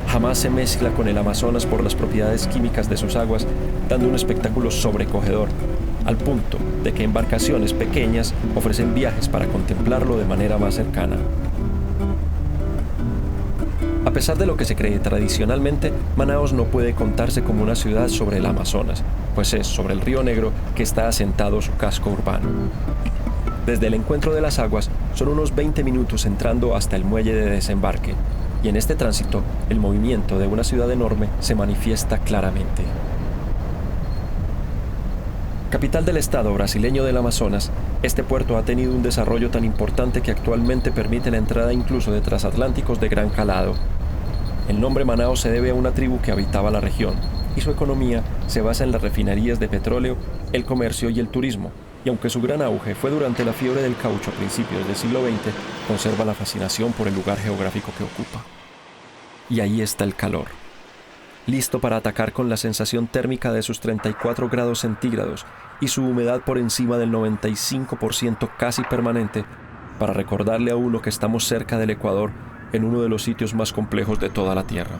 Jamás se mezcla con el Amazonas por las propiedades químicas de sus aguas, dando un espectáculo sobrecogedor, al punto de que embarcaciones pequeñas ofrecen viajes para contemplarlo de manera más cercana. A pesar de lo que se cree tradicionalmente, Manaos no puede contarse como una ciudad sobre el Amazonas, pues es sobre el río Negro que está asentado su casco urbano. Desde el encuentro de las aguas son unos 20 minutos entrando hasta el muelle de desembarque, y en este tránsito el movimiento de una ciudad enorme se manifiesta claramente. Capital del estado brasileño del Amazonas, este puerto ha tenido un desarrollo tan importante que actualmente permite la entrada incluso de transatlánticos de gran calado. El nombre Manaos se debe a una tribu que habitaba la región, y su economía se basa en las refinerías de petróleo, el comercio y el turismo, y aunque su gran auge fue durante la fiebre del caucho a principios del siglo XX, conserva la fascinación por el lugar geográfico que ocupa. Y ahí está el calor. Listo para atacar con la sensación térmica de sus 34 grados centígrados y su humedad por encima del 95% casi permanente, para recordarle a uno que estamos cerca del Ecuador en uno de los sitios más complejos de toda la Tierra.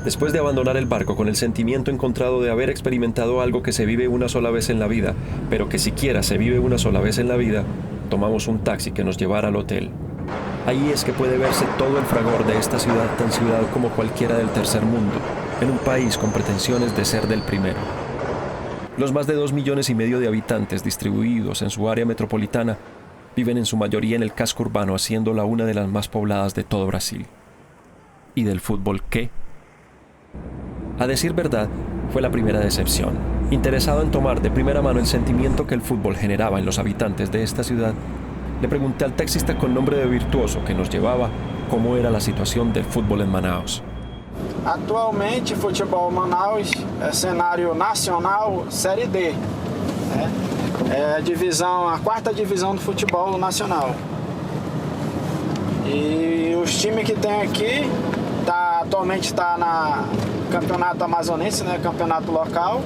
Después de abandonar el barco con el sentimiento encontrado de haber experimentado algo que se vive una sola vez en la vida, pero que siquiera se vive una sola vez en la vida, tomamos un taxi que nos llevara al hotel. Ahí es que puede verse todo el fragor de esta ciudad tan ciudad como cualquiera del tercer mundo, en un país con pretensiones de ser del primero. Los más de 2,5 millones de habitantes distribuidos en su área metropolitana viven en su mayoría en el casco urbano, haciéndola una de las más pobladas de todo Brasil. ¿Y del fútbol qué? A decir verdad, fue la primera decepción. Interesado en tomar de primera mano el sentimiento que el fútbol generaba en los habitantes de esta ciudad, le pregunté al taxista con nombre de Virtuoso que nos llevaba cómo era la situación del fútbol en Manaos.
Atualmente, o futebol Manaus é cenário nacional Série D. É a 4ª divisão do futebol nacional. E os times que tem aqui atualmente está na campeonato amazonense, né, campeonato local,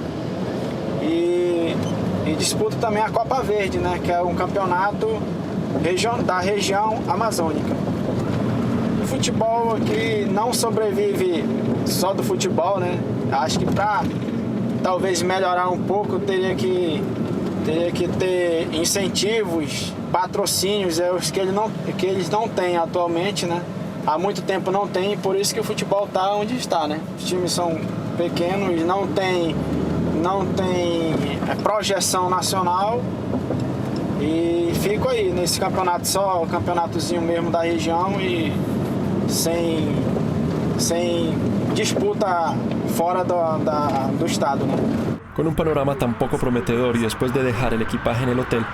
e disputa também a Copa Verde, né, que é um campeonato da região amazônica. futebol aqui não sobrevive só do futebol, né? Acho que para talvez melhorar um pouco teria que ter incentivos, patrocínios, os que eles não têm atualmente, né? Há muito tempo não tem, por isso que o futebol está onde está, né? Os times são pequenos, não tem projeção nacional e fico aí nesse campeonato só, o campeonatozinho mesmo da região e sem disputa fora do estado, né?
Con un panorama tan poco prometedor y después de dejar el equipaje en el hotel,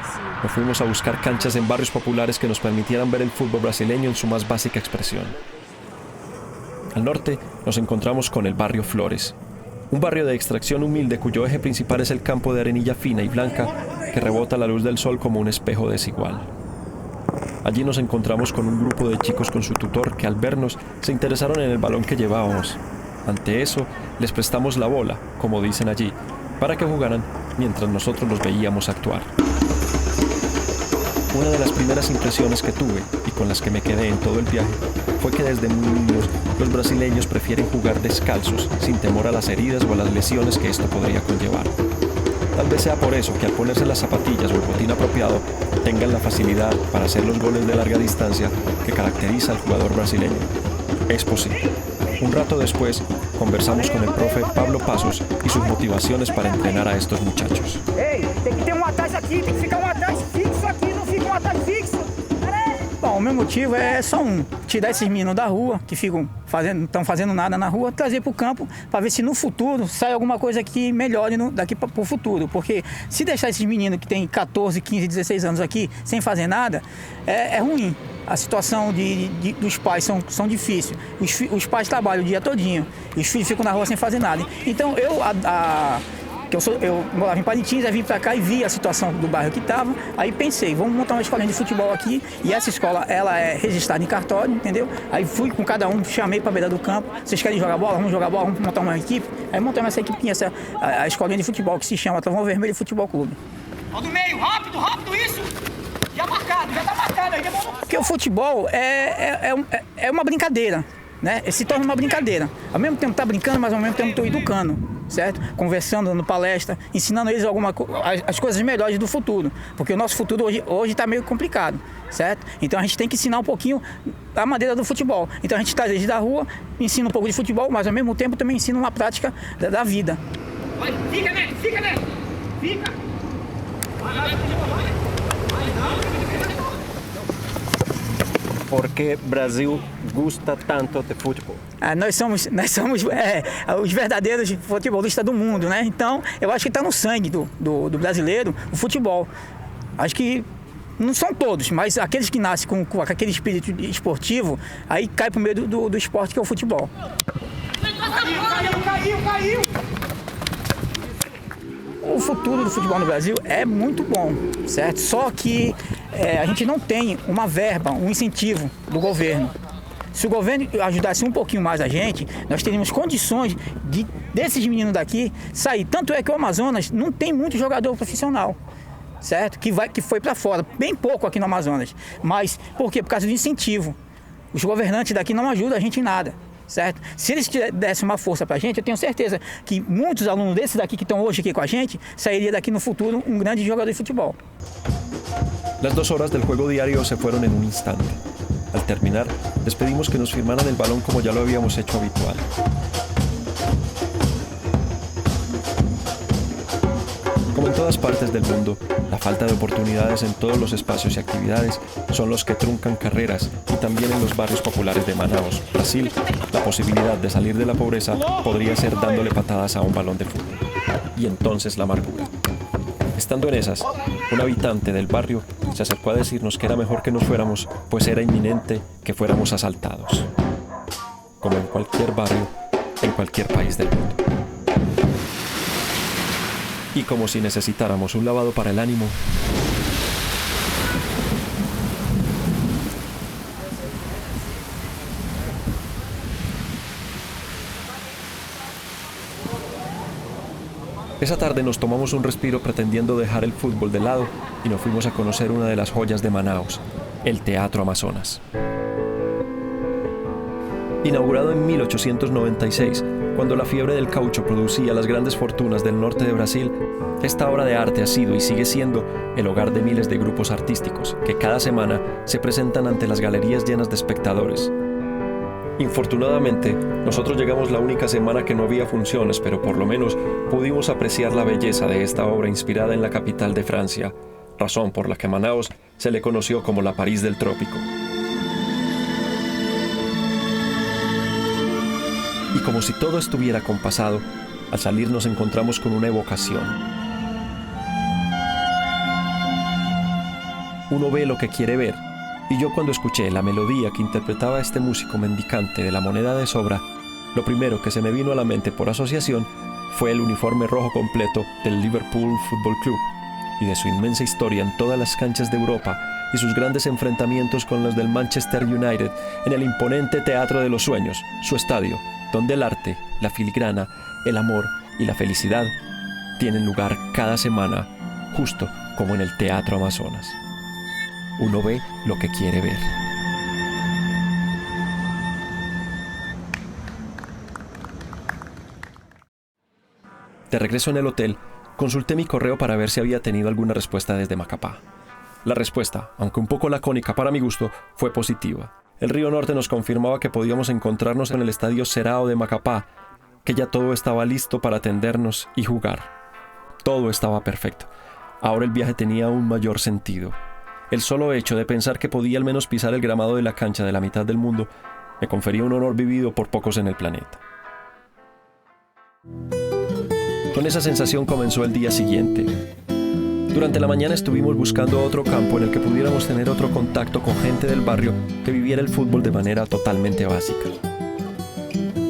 nos fuimos a buscar canchas en barrios populares que nos permitieran ver el fútbol brasileño en su más básica expresión. Al norte nos encontramos con el barrio Flores, un barrio de extracción humilde cuyo eje principal es el campo de arenilla fina y blanca que rebota la luz del sol como un espejo desigual. Allí nos encontramos con un grupo de chicos con su tutor que al vernos se interesaron en el balón que llevábamos. Ante eso, les prestamos la bola, como dicen allí, para que jugaran mientras nosotros los veíamos actuar. Una de las primeras impresiones que tuve y con las que me quedé en todo el viaje fue que desde muy niños los brasileños prefieren jugar descalzos, sin temor a las heridas o a las lesiones que esto podría conllevar. Tal vez sea por eso que al ponerse las zapatillas o el botín apropiado tengan la facilidad para hacer los goles de larga distancia que caracteriza al jugador brasileño. Es posible. Un rato después, conversamos con el profe Pablo Passos y sus motivaciones para entrenar a estos muchachos.
Ei, tem que ter atrás aqui, tem que ficar atrás fixo aqui, não fica atrás fixo. Bom, o meu motivo é só tirar esses meninos da rua, que estão fazendo nada na rua, trazer para o campo, para ver se no futuro sai alguma coisa que melhore daqui para o futuro. Porque se deixar esses meninos que têm 14, 15, 16 anos aqui, sem fazer nada, é ruim. A situação dos pais são difíceis. Os pais trabalham o dia todinho, os filhos ficam na rua sem fazer nada. Então eu morava em Parintins, aí vim para cá e vi a situação do bairro que estava. Aí pensei, vamos montar uma escolinha de futebol aqui. E essa escola, ela é registrada em cartório, entendeu? Aí fui com cada um, chamei para a beira do campo. Vocês querem jogar bola? Vamos jogar bola, vamos montar uma equipe. Aí montamos essa equipe, a escolinha de futebol, que se chama Trovão Vermelho Futebol Clube. Ó do meio, rápido, isso! Já tá marcado aí.
Porque o futebol é uma brincadeira, né? Se torna uma brincadeira. Ao mesmo tempo tá brincando, mas ao mesmo tempo estou educando, certo? Conversando, dando palestra, ensinando eles as coisas melhores do futuro. Porque o nosso futuro hoje está meio complicado, certo? Então a gente tem que ensinar um pouquinho a maneira do futebol. Então a gente traz eles da rua, ensina um pouco de futebol, mas ao mesmo tempo também ensina uma prática da vida.
Vai, fica, né? Fica! Vai.
¿Por qué Brasil gusta tanto de futebol?
Nós somos os verdadeiros futebolistas do mundo, né? Então, eu acho que está no sangue do brasileiro o futebol. Acho que não são todos, mas aqueles que nascem com aquele espírito esportivo, aí cai pro meio do esporte que é o futebol.
Caiu!
O futuro do futebol no Brasil é muito bom, certo? Só que a gente não tem uma verba, um incentivo do governo. Se o governo ajudasse um pouquinho mais a gente, nós teríamos condições desses meninos daqui sair. Tanto é que o Amazonas não tem muito jogador profissional, certo? Que foi para fora, bem pouco aqui no Amazonas. Mas por quê? Por causa do incentivo. Os governantes daqui não ajudam a gente em nada. Certo? Se eles dessem uma força para a gente, eu tenho certeza que muitos alunos desses daqui que estão hoje aqui com a gente sairia daqui no futuro um grande jogador de futebol.
Las 2 horas del juego diario se fueron en un instante. Al terminar, les pedimos que nos firmaran el balón como ya lo habíamos hecho habitual. Como en todas partes del mundo, la falta de oportunidades en todos los espacios y actividades son los que truncan carreras y también en los barrios populares de Manaus, Brasil, la posibilidad de salir de la pobreza podría ser dándole patadas a un balón de fútbol. Y entonces la amargura. Estando en esas, un habitante del barrio se acercó a decirnos que era mejor que nos fuéramos, pues era inminente que fuéramos asaltados. Como en cualquier barrio, en cualquier país del mundo. Y como si necesitáramos un lavado para el ánimo, esa tarde nos tomamos un respiro pretendiendo dejar el fútbol de lado y nos fuimos a conocer una de las joyas de Manaus, el Teatro Amazonas. Inaugurado en 1896, cuando la fiebre del caucho producía las grandes fortunas del norte de Brasil, esta obra de arte ha sido y sigue siendo el hogar de miles de grupos artísticos que cada semana se presentan ante las galerías llenas de espectadores. Infortunadamente, nosotros llegamos la única semana que no había funciones, pero por lo menos pudimos apreciar la belleza de esta obra inspirada en la capital de Francia, razón por la que Manaos se le conoció como la París del Trópico. Y como si todo estuviera compasado, al salir nos encontramos con una evocación. Uno ve lo que quiere ver, y yo cuando escuché la melodía que interpretaba este músico mendicante de la moneda de sobra, lo primero que se me vino a la mente por asociación fue el uniforme rojo completo del Liverpool Football Club y de su inmensa historia en todas las canchas de Europa y sus grandes enfrentamientos con los del Manchester United en el imponente Teatro de los Sueños, su estadio, donde el arte, la filigrana, el amor y la felicidad tienen lugar cada semana, justo como en el Teatro Amazonas. Uno ve lo que quiere ver. De regreso en el hotel, consulté mi correo para ver si había tenido alguna respuesta desde Macapá. La respuesta, aunque un poco lacónica para mi gusto, fue positiva. El Río Norte nos confirmaba que podíamos encontrarnos en el estadio Serao de Macapá, que ya todo estaba listo para atendernos y jugar. Todo estaba perfecto. Ahora el viaje tenía un mayor sentido. El solo hecho de pensar que podía al menos pisar el gramado de la cancha de la mitad del mundo me confería un honor vivido por pocos en el planeta. Con esa sensación comenzó el día siguiente. Durante la mañana estuvimos buscando otro campo en el que pudiéramos tener otro contacto con gente del barrio que viviera el fútbol de manera totalmente básica.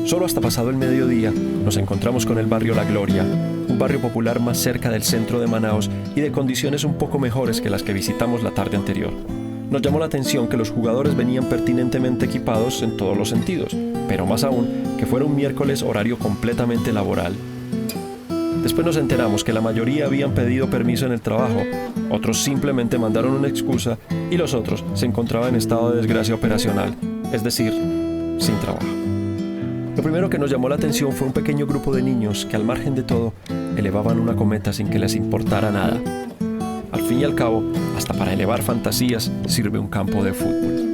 Solo hasta pasado el mediodía nos encontramos con el barrio La Gloria, un barrio popular más cerca del centro de Manaos y de condiciones un poco mejores que las que visitamos la tarde anterior. Nos llamó la atención que los jugadores venían pertinentemente equipados en todos los sentidos, pero más aún que fuera un miércoles horario completamente laboral. Después nos enteramos que la mayoría habían pedido permiso en el trabajo, otros simplemente mandaron una excusa y los otros se encontraban en estado de desgracia operacional, es decir, sin trabajo. Lo primero que nos llamó la atención fue un pequeño grupo de niños que al margen de todo elevaban una cometa sin que les importara nada. Al fin y al cabo, hasta para elevar fantasías sirve un campo de fútbol.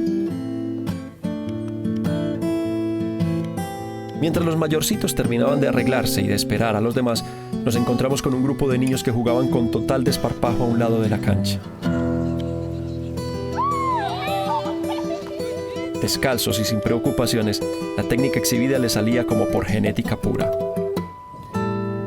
Mientras los mayorcitos terminaban de arreglarse y de esperar a los demás, nos encontramos con un grupo de niños que jugaban con total desparpajo a un lado de la cancha. Descalzos y sin preocupaciones, la técnica exhibida les salía como por genética pura.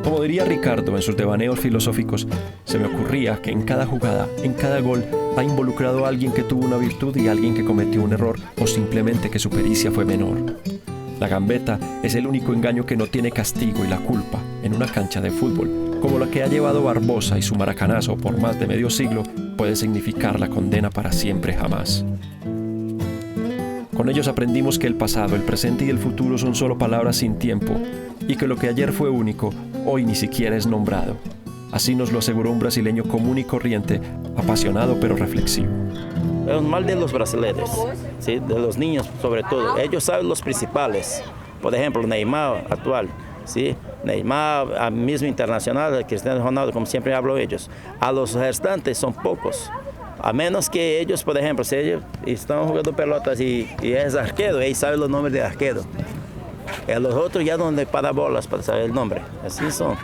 Como diría Ricardo en sus devaneos filosóficos, se me ocurría que en cada jugada, en cada gol, ha involucrado a alguien que tuvo una virtud y a alguien que cometió un error o simplemente que su pericia fue menor. La gambeta es el único engaño que no tiene castigo y la culpa en una cancha de fútbol, como la que ha llevado Barbosa y su maracanazo por más de medio siglo, puede significar la condena para siempre jamás. Con ellos aprendimos que el pasado, el presente y el futuro son solo palabras sin tiempo y que lo que ayer fue único, hoy ni siquiera es nombrado. Así nos lo aseguró un brasileño común y corriente, apasionado pero reflexivo.
Es un mal de los brasileños, ¿sí? De los niños sobre todo. Ellos saben los principales. Por ejemplo, Neymar actual, ¿sí? Neymar, a mismo internacional, Cristiano Ronaldo, como siempre hablo ellos. A los restantes son pocos. A menos que ellos, por ejemplo, si ellos están jugando pelotas y es arquero, ellos saben los nombres de arquero. Y los otros ya no le paran bolas para saber el nombre. Así son.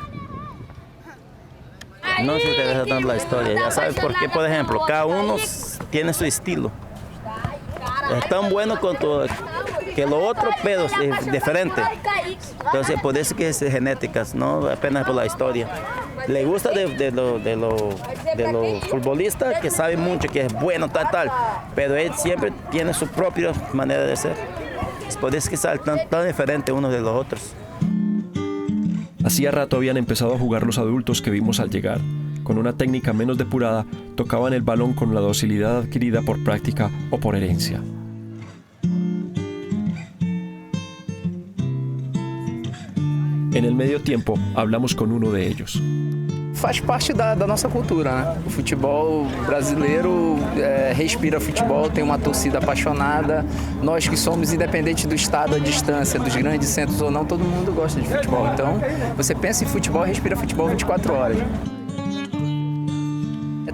No se te deja dando la historia, ya sabes por qué, por ejemplo, cada uno tiene su estilo. Es tan bueno cuanto que lo otro, pero es diferente. Entonces, por eso que es genéticas, no apenas por la historia. Le gusta de los futbolistas que saben mucho, que es bueno, tal, pero él siempre tiene su propia manera de ser. Es por eso que sale tan diferente unos de los otros.
Hacía rato habían empezado a jugar los adultos que vimos al llegar. Con una técnica menos depurada, tocaban el balón con la docilidad adquirida por práctica o por herencia. En el medio tiempo, hablamos con uno de ellos.
faz parte da nossa cultura, né? O futebol brasileiro respira futebol, tem uma torcida apaixonada. Nós que somos independentes do estado, a distância, dos grandes centros ou não, todo mundo gosta de futebol. Então, você pensa em futebol, respira futebol 24 horas.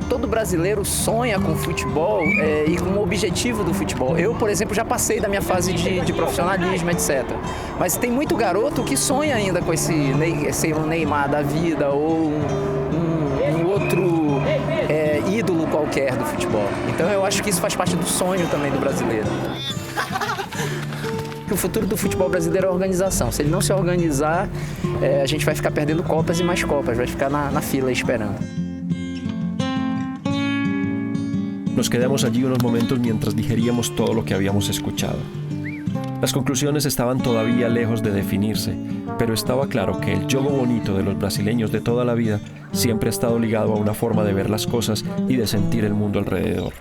Todo brasileiro sonha com futebol e com o objetivo do futebol. Eu, por exemplo, já passei da minha fase de profissionalismo, etc. Mas tem muito garoto que sonha ainda com ser um Neymar da vida ou um outro ídolo qualquer do futebol. Então eu acho que isso faz parte do sonho também do brasileiro. O futuro do futebol brasileiro é a organização. Se ele não se organizar, a gente vai ficar perdendo Copas e mais Copas, vai ficar na fila esperando.
Nos quedamos allí unos momentos mientras digeríamos todo lo que habíamos escuchado. Las conclusiones estaban todavía lejos de definirse, pero estaba claro que el juego bonito de los brasileños de toda la vida siempre ha estado ligado a una forma de ver las cosas y de sentir el mundo alrededor.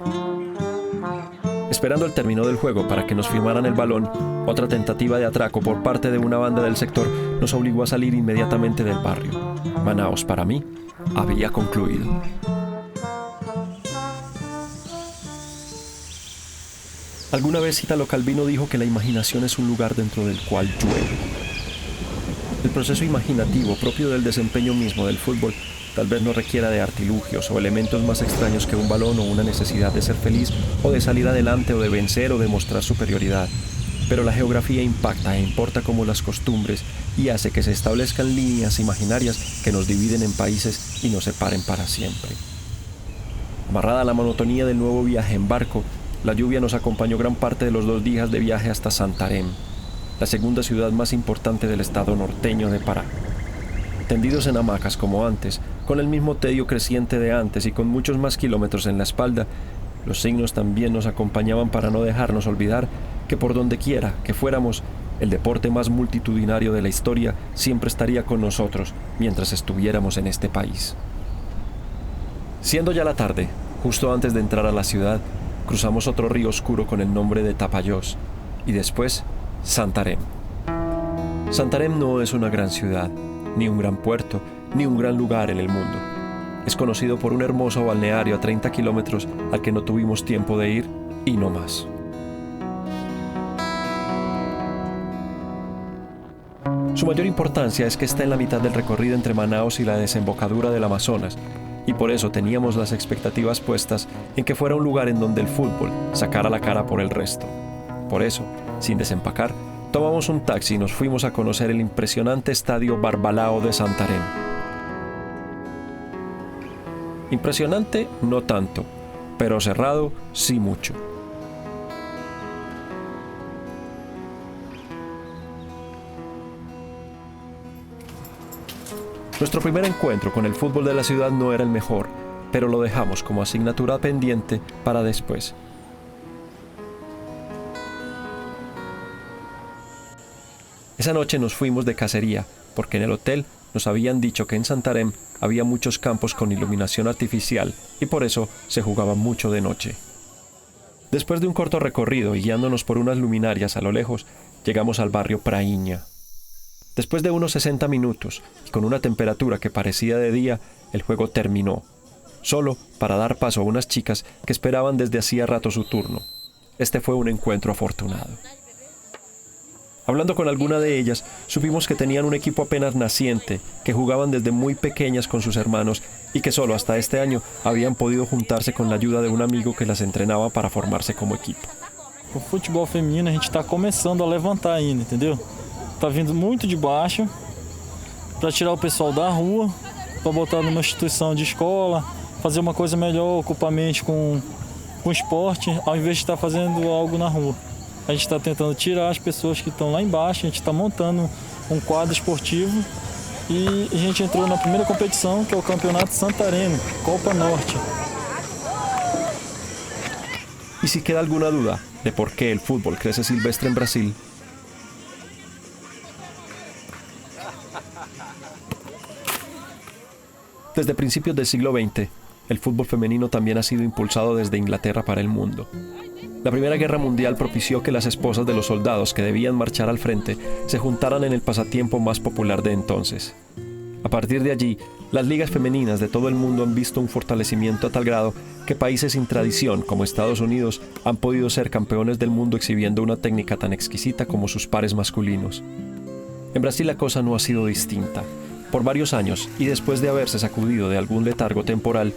Esperando el término del juego para que nos firmaran el balón, otra tentativa de atraco por parte de una banda del sector nos obligó a salir inmediatamente del barrio. Manaos, para mí, había concluido. Alguna vez Italo Calvino dijo que la imaginación es un lugar dentro del cual llueve. El proceso imaginativo propio del desempeño mismo del fútbol tal vez no requiera de artilugios o elementos más extraños que un balón o una necesidad de ser feliz o de salir adelante o de vencer o de mostrar superioridad. Pero la geografía impacta e importa como las costumbres y hace que se establezcan líneas imaginarias que nos dividen en países y nos separen para siempre. Amarrada a la monotonía del nuevo viaje en barco, la lluvia nos acompañó gran parte de los 2 días de viaje hasta Santarém, la segunda ciudad más importante del estado norteño de Pará. Tendidos en hamacas como antes, con el mismo tedio creciente de antes y con muchos más kilómetros en la espalda, los signos también nos acompañaban para no dejarnos olvidar que por donde quiera que fuéramos, el deporte más multitudinario de la historia siempre estaría con nosotros mientras estuviéramos en este país. Siendo ya la tarde, justo antes de entrar a la ciudad, cruzamos otro río oscuro con el nombre de Tapajós y después Santarém. Santarém no es una gran ciudad, ni un gran puerto, ni un gran lugar en el mundo. Es conocido por un hermoso balneario a 30 kilómetros al que no tuvimos tiempo de ir y no más. Su mayor importancia es que está en la mitad del recorrido entre Manaos y la desembocadura del Amazonas, y por eso teníamos las expectativas puestas en que fuera un lugar en donde el fútbol sacara la cara por el resto. Por eso, sin desempacar, tomamos un taxi y nos fuimos a conocer el impresionante estadio Barbalao de Santarém. Impresionante, no tanto, pero cerrado, sí mucho. Nuestro primer encuentro con el fútbol de la ciudad no era el mejor, pero lo dejamos como asignatura pendiente para después. Esa noche nos fuimos de cacería, porque en el hotel nos habían dicho que en Santarém había muchos campos con iluminación artificial y por eso se jugaba mucho de noche. Después de un corto recorrido y guiándonos por unas luminarias a lo lejos, llegamos al barrio Prainha. Después de unos 60 minutos y con una temperatura que parecía de día, el juego terminó, solo para dar paso a unas chicas que esperaban desde hacía rato su turno. Este fue un encuentro afortunado. Hablando con alguna de ellas, supimos que tenían un equipo apenas naciente, que jugaban desde muy pequeñas con sus hermanos y que solo hasta este año habían podido juntarse con la ayuda de un amigo que las entrenaba para formarse como equipo.
O futebol feminino a gente está começando a levantar ainda, entendeu? Tá vindo muito de baixo para tirar o pessoal da rua, para botar numa instituição de escola, fazer uma coisa melhor, ocupar a mente com esporte, ao invés de estar fazendo algo na rua. A gente está tentando tirar as pessoas que estão lá embaixo, a gente está montando um quadro esportivo e a gente entrou na primeira competição, que é o Campeonato Santareno, Copa Norte.
Y si queda alguna duda de por qué el fútbol crece silvestre en Brasil, desde principios del siglo XX, el fútbol femenino también ha sido impulsado desde Inglaterra para el mundo. La Primera Guerra Mundial propició que las esposas de los soldados que debían marchar al frente se juntaran en el pasatiempo más popular de entonces. A partir de allí, Las ligas femeninas de todo el mundo han visto un fortalecimiento a tal grado que países sin tradición, como Estados Unidos, han podido ser campeones del mundo exhibiendo una técnica tan exquisita como sus pares masculinos. En Brasil la cosa no ha sido distinta. Por varios años, y después de haberse sacudido de algún letargo temporal,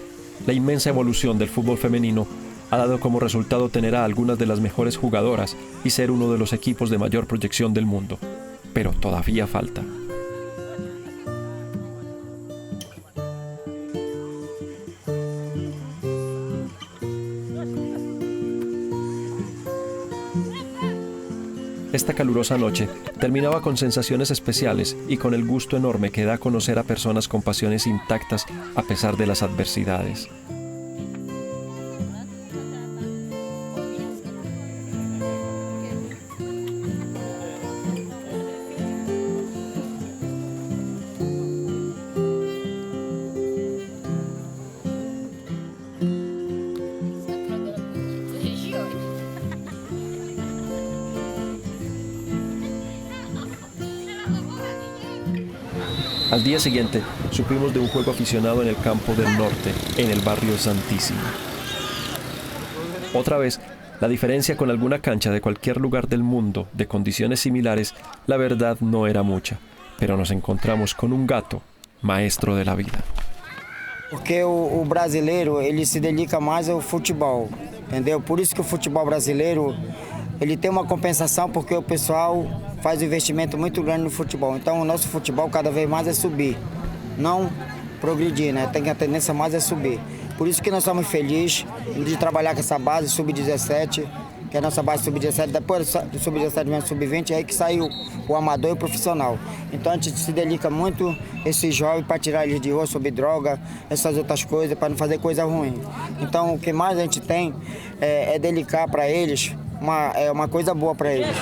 la inmensa evolución del fútbol femenino ha dado como resultado tener a algunas de las mejores jugadoras y ser uno de los equipos de mayor proyección del mundo. Pero todavía falta. Esta calurosa noche terminaba con sensaciones especiales y con el gusto enorme que da a conocer a personas con pasiones intactas a pesar de las adversidades. Al día siguiente, supimos de un juego aficionado en el campo del norte, en el barrio Santísimo. Otra vez, la diferencia con alguna cancha de cualquier lugar del mundo de condiciones similares, la verdad no era mucha, pero nos encontramos con un gato, maestro de la vida.
Porque o brasileiro, ele se dedica mais ao futebol, entendeu? Por isso que o futebol brasileiro, ele tem uma compensação porque o pessoal faz um investimento muito grande no futebol. Então o nosso futebol cada vez mais é subir, não progredir, né? Tem a tendência mais é subir. Por isso que nós estamos felizes de trabalhar com essa base sub-17, que é a nossa base sub-17, depois do sub-17 mesmo sub-20, é aí que saiu o amador e o profissional. Então a gente se dedica muito esses jovens para tirar eles de rua sobre droga, essas outras coisas, para não fazer coisa ruim. Então o que mais a gente tem é dedicar para eles uma coisa boa para eles.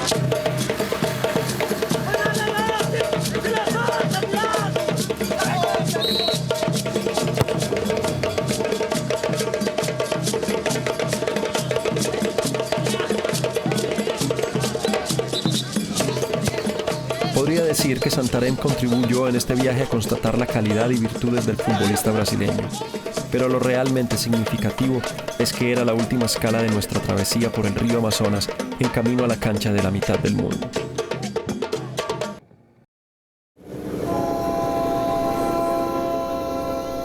Podría decir que Santarém contribuyó en este viaje a constatar la calidad y virtudes del futbolista brasileño, pero lo realmente significativo es que era la última escala de nuestra travesía por el río Amazonas en camino a la cancha de la mitad del mundo.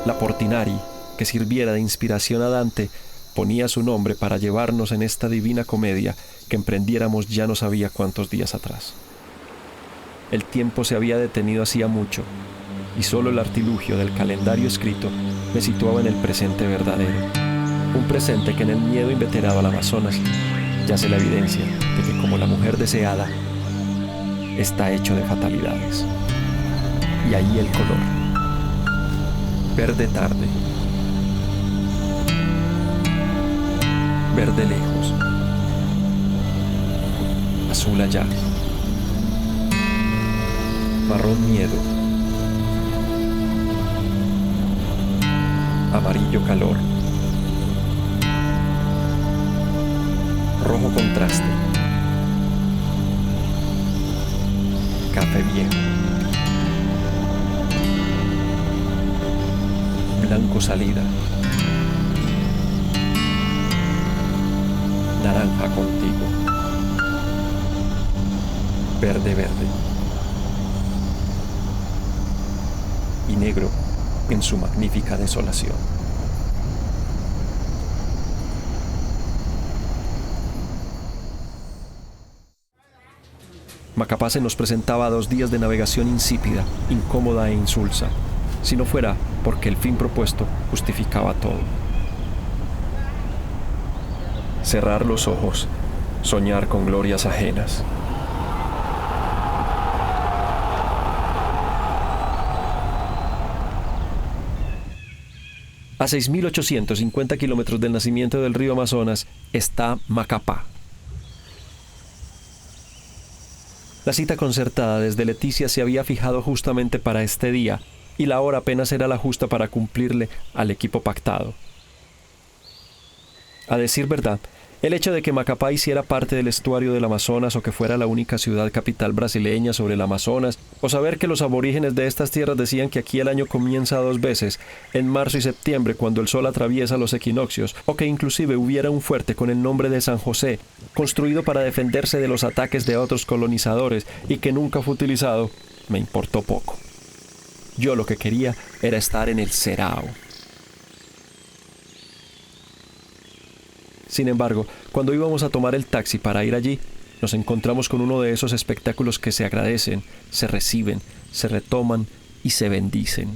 La Portinari, que sirviera de inspiración a Dante, ponía su nombre para llevarnos en esta divina comedia que emprendiéramos ya no sabía cuántos días atrás. El tiempo se había detenido hacía mucho, y solo el artilugio del calendario escrito me situaba en el presente verdadero. Un presente que en el miedo inveterado al Amazonas yace la evidencia de que, como la mujer deseada, está hecho de fatalidades. Y ahí el color. Verde tarde. Verde lejos. Azul allá. Marrón miedo. Amarillo calor. Rojo contraste. Café viejo. Blanco salida. Naranja contigo. Verde verde. Y negro en su magnífica desolación. Macapá se nos presentaba a 2 días de navegación insípida, incómoda e insulsa, si no fuera porque el fin propuesto justificaba todo. Cerrar los ojos, soñar con glorias ajenas. A 6.850 kilómetros del nacimiento del río Amazonas está Macapá. La cita concertada desde Leticia se había fijado justamente para este día, y la hora apenas era la justa para cumplirle al equipo pactado. A decir verdad, El hecho de que Macapá hiciera parte del estuario del Amazonas o que fuera la única ciudad capital brasileña sobre el Amazonas, o saber que los aborígenes de estas tierras decían que aquí el año comienza 2 veces, en marzo y septiembre cuando el sol atraviesa los equinoccios, o que inclusive hubiera un fuerte con el nombre de San José, construido para defenderse de los ataques de otros colonizadores y que nunca fue utilizado, me importó poco. Yo lo que quería era estar en el Serao. Sin embargo, cuando íbamos a tomar el taxi para ir allí, nos encontramos con uno de esos espectáculos que se agradecen, se reciben, se retoman y se bendicen.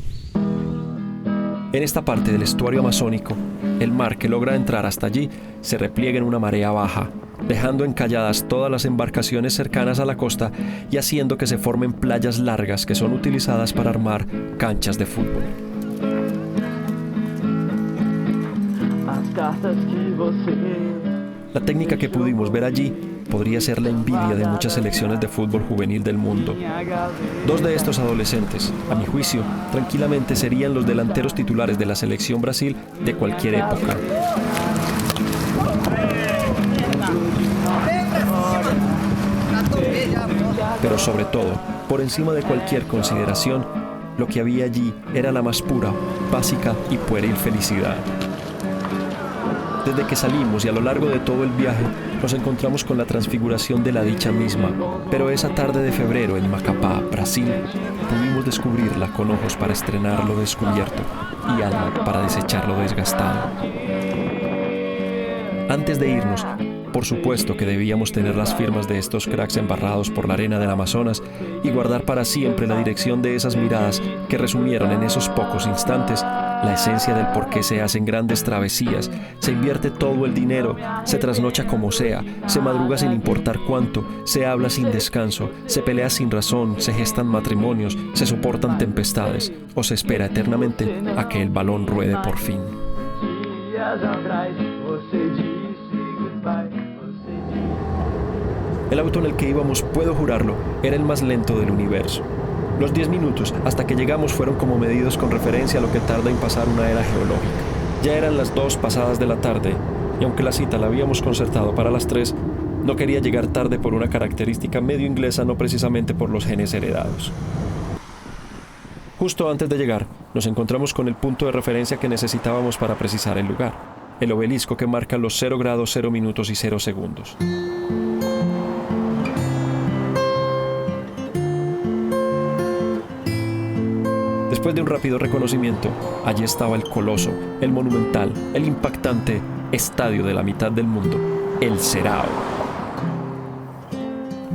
En esta parte del estuario amazónico, el mar que logra entrar hasta allí se repliega en una marea baja, dejando encalladas todas las embarcaciones cercanas a la costa y haciendo que se formen playas largas que son utilizadas para armar canchas de fútbol. La técnica que pudimos ver allí podría ser la envidia de muchas selecciones de fútbol juvenil del mundo. 2 de estos adolescentes, a mi juicio, tranquilamente serían los delanteros titulares de la selección Brasil de cualquier época. Pero sobre todo, por encima de cualquier consideración, lo que había allí era la más pura, básica y pueril felicidad. Desde que salimos y a lo largo de todo el viaje nos encontramos con la transfiguración de la dicha misma, pero esa tarde de febrero en Macapá, Brasil, pudimos descubrirla con ojos para estrenar lo descubierto y alma para desechar lo desgastado. Antes de irnos, por supuesto que debíamos tener las firmas de estos cracks embarrados por la arena del Amazonas y guardar para siempre la dirección de esas miradas que resumieron en esos pocos instantes la esencia del por qué se hacen grandes travesías, se invierte todo el dinero, se trasnocha como sea, se madruga sin importar cuánto, se habla sin descanso, se pelea sin razón, se gestan matrimonios, se soportan tempestades o se espera eternamente a que el balón ruede por fin. El auto en el que íbamos, puedo jurarlo, era el más lento del universo. Los 10 minutos hasta que llegamos fueron como medidos con referencia a lo que tarda en pasar una era geológica. Ya eran las 2 pasadas de la tarde, y aunque la cita la habíamos concertado para las 3, no quería llegar tarde por una característica medio inglesa, no precisamente por los genes heredados. Justo antes de llegar, nos encontramos con el punto de referencia que necesitábamos para precisar el lugar, el obelisco que marca los 0 grados, 0 minutos y 0 segundos. Después de un rápido reconocimiento, allí estaba el coloso, el monumental, el impactante estadio de la mitad del mundo, el Serao.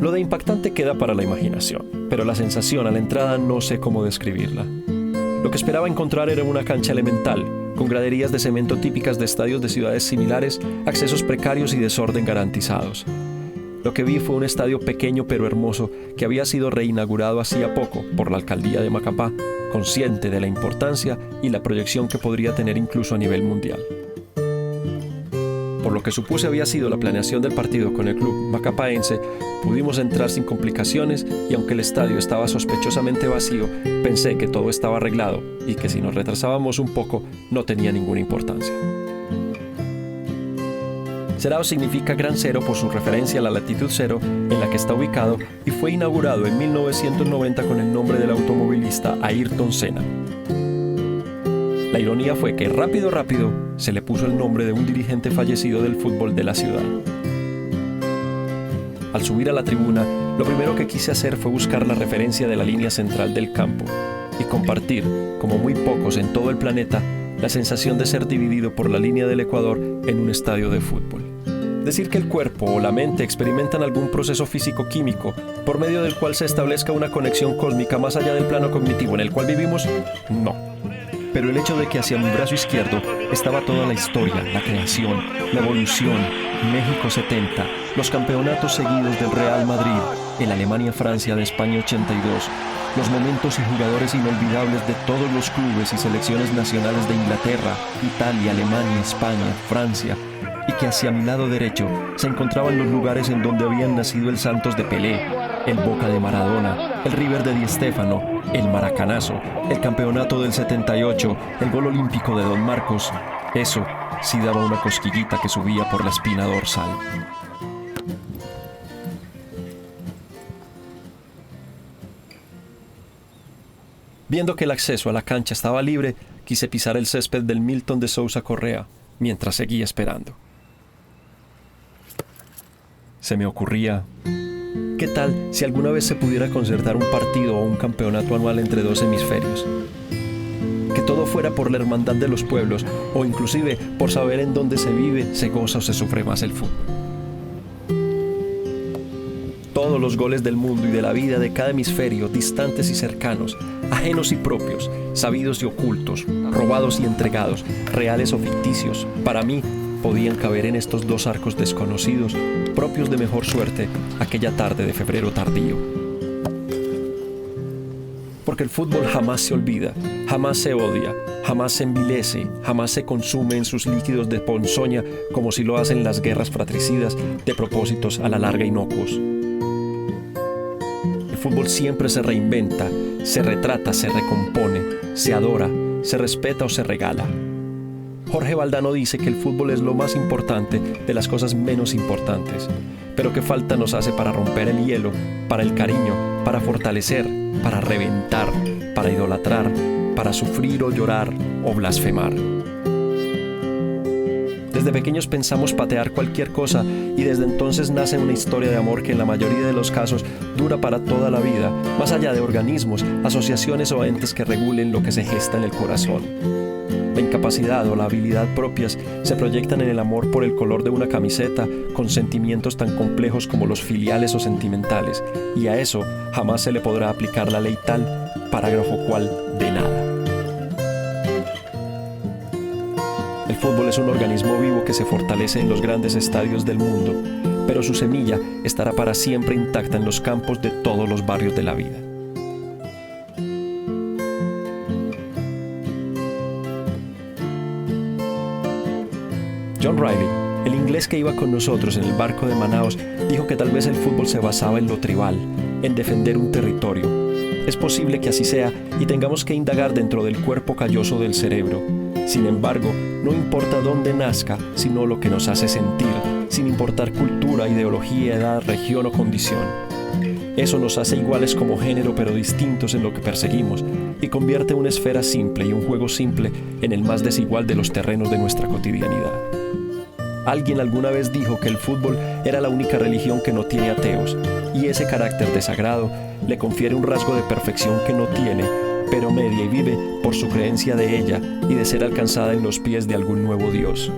Lo de impactante queda para la imaginación, pero la sensación a la entrada no sé cómo describirla. Lo que esperaba encontrar era una cancha elemental, con graderías de cemento típicas de estadios de ciudades similares, accesos precarios y desorden garantizados. Lo que vi fue un estadio pequeño pero hermoso que había sido reinaugurado hacía poco por la alcaldía de Macapá, consciente de la importancia y la proyección que podría tener incluso a nivel mundial. Por lo que supuse había sido la planeación del partido con el club macapaense, pudimos entrar sin complicaciones y aunque el estadio estaba sospechosamente vacío, pensé que todo estaba arreglado y que si nos retrasábamos un poco no tenía ninguna importancia. Serao significa Gran Cero por su referencia a la latitud cero en la que está ubicado y fue inaugurado en 1990 con el nombre del automovilista Ayrton Senna. La ironía fue que rápido se le puso el nombre de un dirigente fallecido del fútbol de la ciudad. Al subir a la tribuna, lo primero que quise hacer fue buscar la referencia de la línea central del campo y compartir, como muy pocos en todo el planeta, la sensación de ser dividido por la línea del Ecuador en un estadio de fútbol. Decir que el cuerpo o la mente experimentan algún proceso físico-químico por medio del cual se establezca una conexión cósmica más allá del plano cognitivo en el cual vivimos, no. Pero el hecho de que hacia mi brazo izquierdo estaba toda la historia, la creación, la evolución, México 70, los campeonatos seguidos del Real Madrid, el Alemania-Francia de España 82, los momentos y jugadores inolvidables de todos los clubes y selecciones nacionales de Inglaterra, Italia, Alemania, España, Francia, y que hacia mi lado derecho se encontraban los lugares en donde habían nacido el Santos de Pelé, el Boca de Maradona, el River de Di Stéfano, el Maracanazo, el campeonato del 78, el gol olímpico de Don Marcos. Eso sí daba una cosquillita que subía por la espina dorsal. Viendo que el acceso a la cancha estaba libre, quise pisar el césped del Milton de Sousa Correa mientras seguía esperando. Se me ocurría, ¿qué tal si alguna vez se pudiera concertar un partido o un campeonato anual entre dos hemisferios? Que todo fuera por la hermandad de los pueblos, o inclusive por saber en dónde se vive, se goza o se sufre más el fútbol. Todos los goles del mundo y de la vida de cada hemisferio, distantes y cercanos, ajenos y propios, sabidos y ocultos, robados y entregados, reales o ficticios, para mí podían caber en estos dos arcos desconocidos, propios de mejor suerte, aquella tarde de febrero tardío. Porque el fútbol jamás se olvida, jamás se odia, jamás se envilece, jamás se consume en sus líquidos de ponzoña como si lo hacen las guerras fratricidas de propósitos a la larga inocuos. El fútbol siempre se reinventa, se retrata, se recompone, se adora, se respeta o se regala. Jorge Valdano dice que el fútbol es lo más importante de las cosas menos importantes, pero que falta nos hace para romper el hielo, para el cariño, para fortalecer, para reventar, para idolatrar, para sufrir o llorar o blasfemar. Desde pequeños pensamos patear cualquier cosa y desde entonces nace una historia de amor que en la mayoría de los casos dura para toda la vida, más allá de organismos, asociaciones o entes que regulen lo que se gesta en el corazón. La incapacidad o la habilidad propias se proyectan en el amor por el color de una camiseta con sentimientos tan complejos como los filiales o sentimentales, y a eso jamás se le podrá aplicar la ley tal, parágrafo cual, de nada. El fútbol es un organismo vivo que se fortalece en los grandes estadios del mundo, pero su semilla estará para siempre intacta en los campos de todos los barrios de la vida. John Riley, el inglés que iba con nosotros en el barco de Manaos, dijo que tal vez el fútbol se basaba en lo tribal, en defender un territorio. Es posible que así sea y tengamos que indagar dentro del cuerpo calloso del cerebro. Sin embargo, no importa dónde nazca, sino lo que nos hace sentir, sin importar cultura, ideología, edad, región o condición. Eso nos hace iguales como género, pero distintos en lo que perseguimos, y convierte una esfera simple y un juego simple en el más desigual de los terrenos de nuestra cotidianidad. Alguien alguna vez dijo que el fútbol era la única religión que no tiene ateos, y ese carácter de sagrado le confiere un rasgo de perfección que no tiene, pero media y vive por su creencia de ella y de ser alcanzada en los pies de algún nuevo Dios.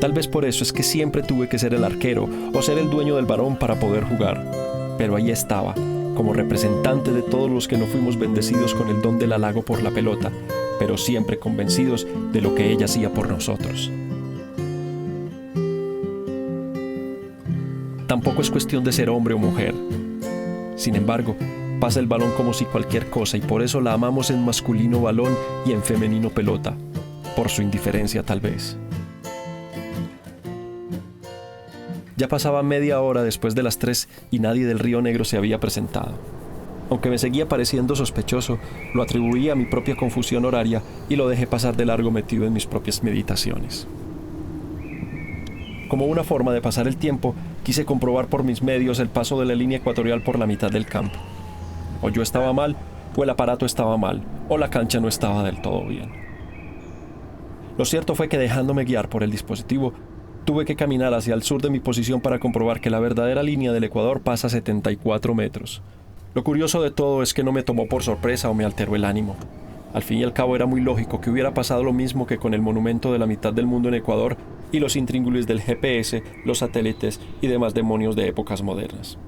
Tal vez por eso es que siempre tuve que ser el arquero o ser el dueño del balón para poder jugar, pero ahí estaba, como representante de todos los que no fuimos bendecidos con el don del halago por la pelota, pero siempre convencidos de lo que ella hacía por nosotros. Tampoco es cuestión de ser hombre o mujer. Sin embargo, pasa el balón como si cualquier cosa y por eso la amamos en masculino balón y en femenino pelota, por su indiferencia tal vez. Ya pasaba media hora después de las 3 y nadie del Río Negro se había presentado. Aunque me seguía pareciendo sospechoso, lo atribuí a mi propia confusión horaria y lo dejé pasar de largo metido en mis propias meditaciones. Como una forma de pasar el tiempo, quise comprobar por mis medios el paso de la línea ecuatorial por la mitad del campo. O yo estaba mal, o el aparato estaba mal, o la cancha no estaba del todo bien. Lo cierto fue que dejándome guiar por el dispositivo, tuve que caminar hacia el sur de mi posición para comprobar que la verdadera línea del Ecuador pasa 74 metros. Lo curioso de todo es que no me tomó por sorpresa o me alteró el ánimo. Al fin y al cabo era muy lógico que hubiera pasado lo mismo que con el monumento de la mitad del mundo en Ecuador y los intríngulis del GPS, los satélites y demás demonios de épocas modernas.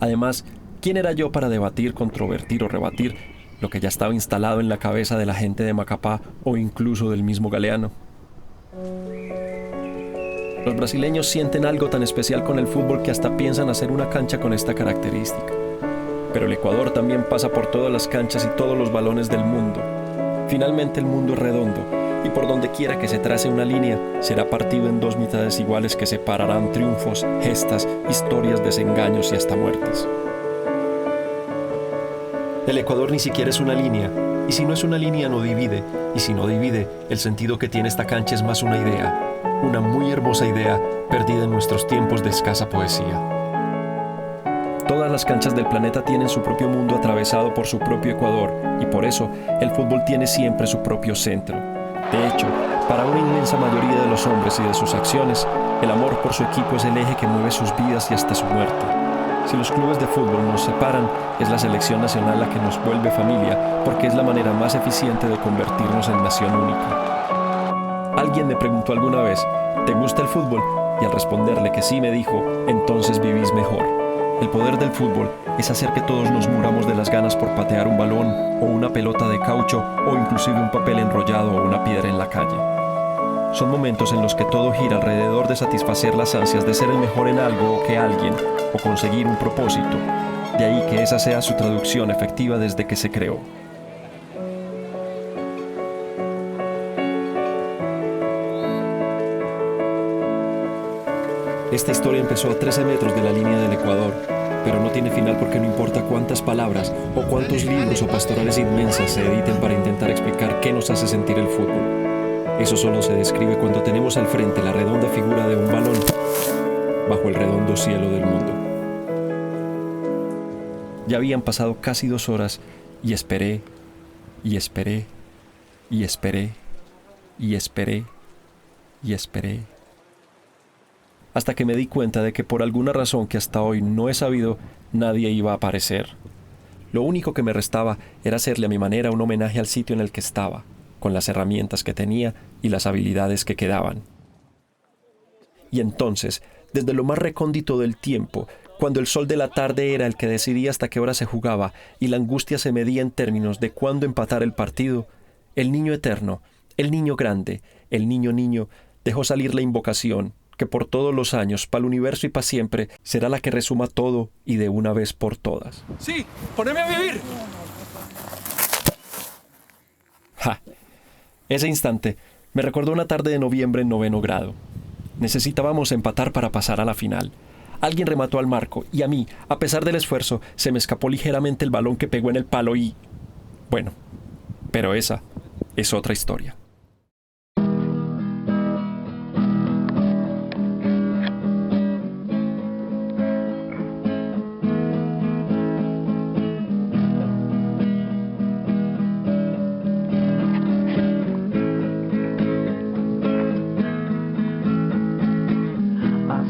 Además, ¿quién era yo para debatir, controvertir o rebatir lo que ya estaba instalado en la cabeza de la gente de Macapá o incluso del mismo Galeano? Los brasileños sienten algo tan especial con el fútbol que hasta piensan hacer una cancha con esta característica. Pero el Ecuador también pasa por todas las canchas y todos los balones del mundo. Finalmente el mundo es redondo y por donde quiera que se trace una línea será partido en dos mitades iguales que separarán triunfos, gestas, historias, desengaños y hasta muertes. El Ecuador ni siquiera es una línea, Y si no es una línea, no divide. Y si no divide, el sentido que tiene esta cancha es más una idea. Una muy hermosa idea, perdida en nuestros tiempos de escasa poesía. Todas las canchas del planeta tienen su propio mundo atravesado por su propio ecuador, y por eso el fútbol tiene siempre su propio centro. De hecho, para una inmensa mayoría de los hombres y de sus acciones, el amor por su equipo es el eje que mueve sus vidas y hasta su muerte. Si los clubes de fútbol nos separan, es la selección nacional la que nos vuelve familia, porque es la manera más eficiente de convertirnos en nación única. Alguien me preguntó alguna vez, ¿te gusta el fútbol? Y al responderle que sí, me dijo, entonces vivís mejor. El poder del fútbol es hacer que todos nos muramos de las ganas por patear un balón o una pelota de caucho o inclusive un papel enrollado o una piedra en la calle. Son momentos en los que todo gira alrededor de satisfacer las ansias de ser el mejor en algo o que alguien, o conseguir un propósito. De ahí que esa sea su traducción efectiva desde que se creó. Esta historia empezó a 13 metros de la línea del Ecuador, pero no tiene final porque no importa cuántas palabras o cuántos libros o pastorales inmensas se editen para intentar explicar qué nos hace sentir el fútbol. Eso solo se describe cuando tenemos al frente la redonda figura de un balón bajo el redondo cielo del mundo. Ya habían pasado casi 2 horas y esperé, y esperé, y esperé, y esperé, y esperé. Hasta que me di cuenta de que por alguna razón que hasta hoy no he sabido, nadie iba a aparecer. Lo único que me restaba era hacerle a mi manera un homenaje al sitio en el que estaba, con las herramientas que tenía y las habilidades que quedaban. Y entonces, desde lo más recóndito del tiempo, cuando el sol de la tarde era el que decidía hasta qué hora se jugaba y la angustia se medía en términos de cuándo empatar el partido, el niño eterno, el niño grande, el niño dejó salir la invocación, que por todos los años, para el universo y para siempre, será la que resuma todo y de una vez por todas.
¡Sí! ¡Poneme a vivir!
¡Ja! Ese instante me recordó una tarde de noviembre en 9º grado. Necesitábamos empatar para pasar a la final. Alguien remató al marco y a mí, a pesar del esfuerzo, se me escapó ligeramente el balón que pegó en el palo y... Bueno, pero esa es otra historia.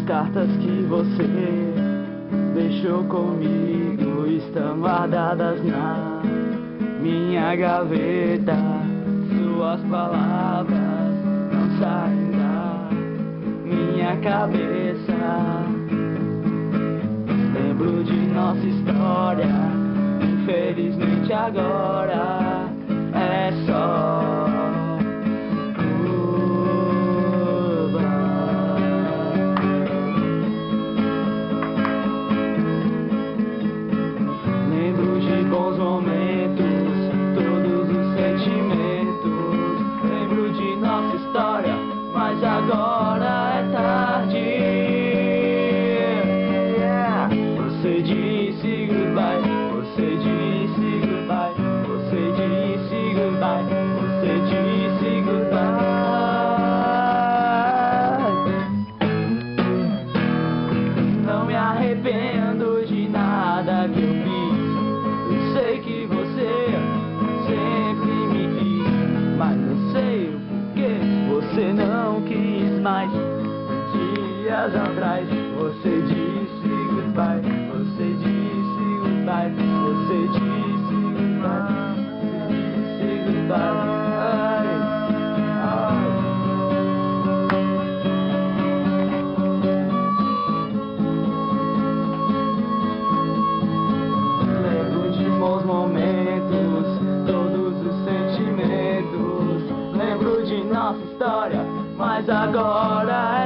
Cartas que você deixou comigo estão guardadas na minha gaveta. Suas palavras não saem da minha cabeça. Lembro de nossa história, infelizmente agora é só bons momentos, todos os sentimentos. Lembro de nossa história, mas agora é tarde. Yeah. Você disse goodbye, você disse goodbye, você disse goodbye, você disse goodbye. Não me arrependo de nada que eu fiz. Sei que você sempre me quis, mas não sei o porquê você não quis mais. Dias atrás você disse goodbye, você disse goodbye, você disse goodbye, você disse goodbye. Bons momentos, todos os sentimentos. Lembro de nossa história, mas agora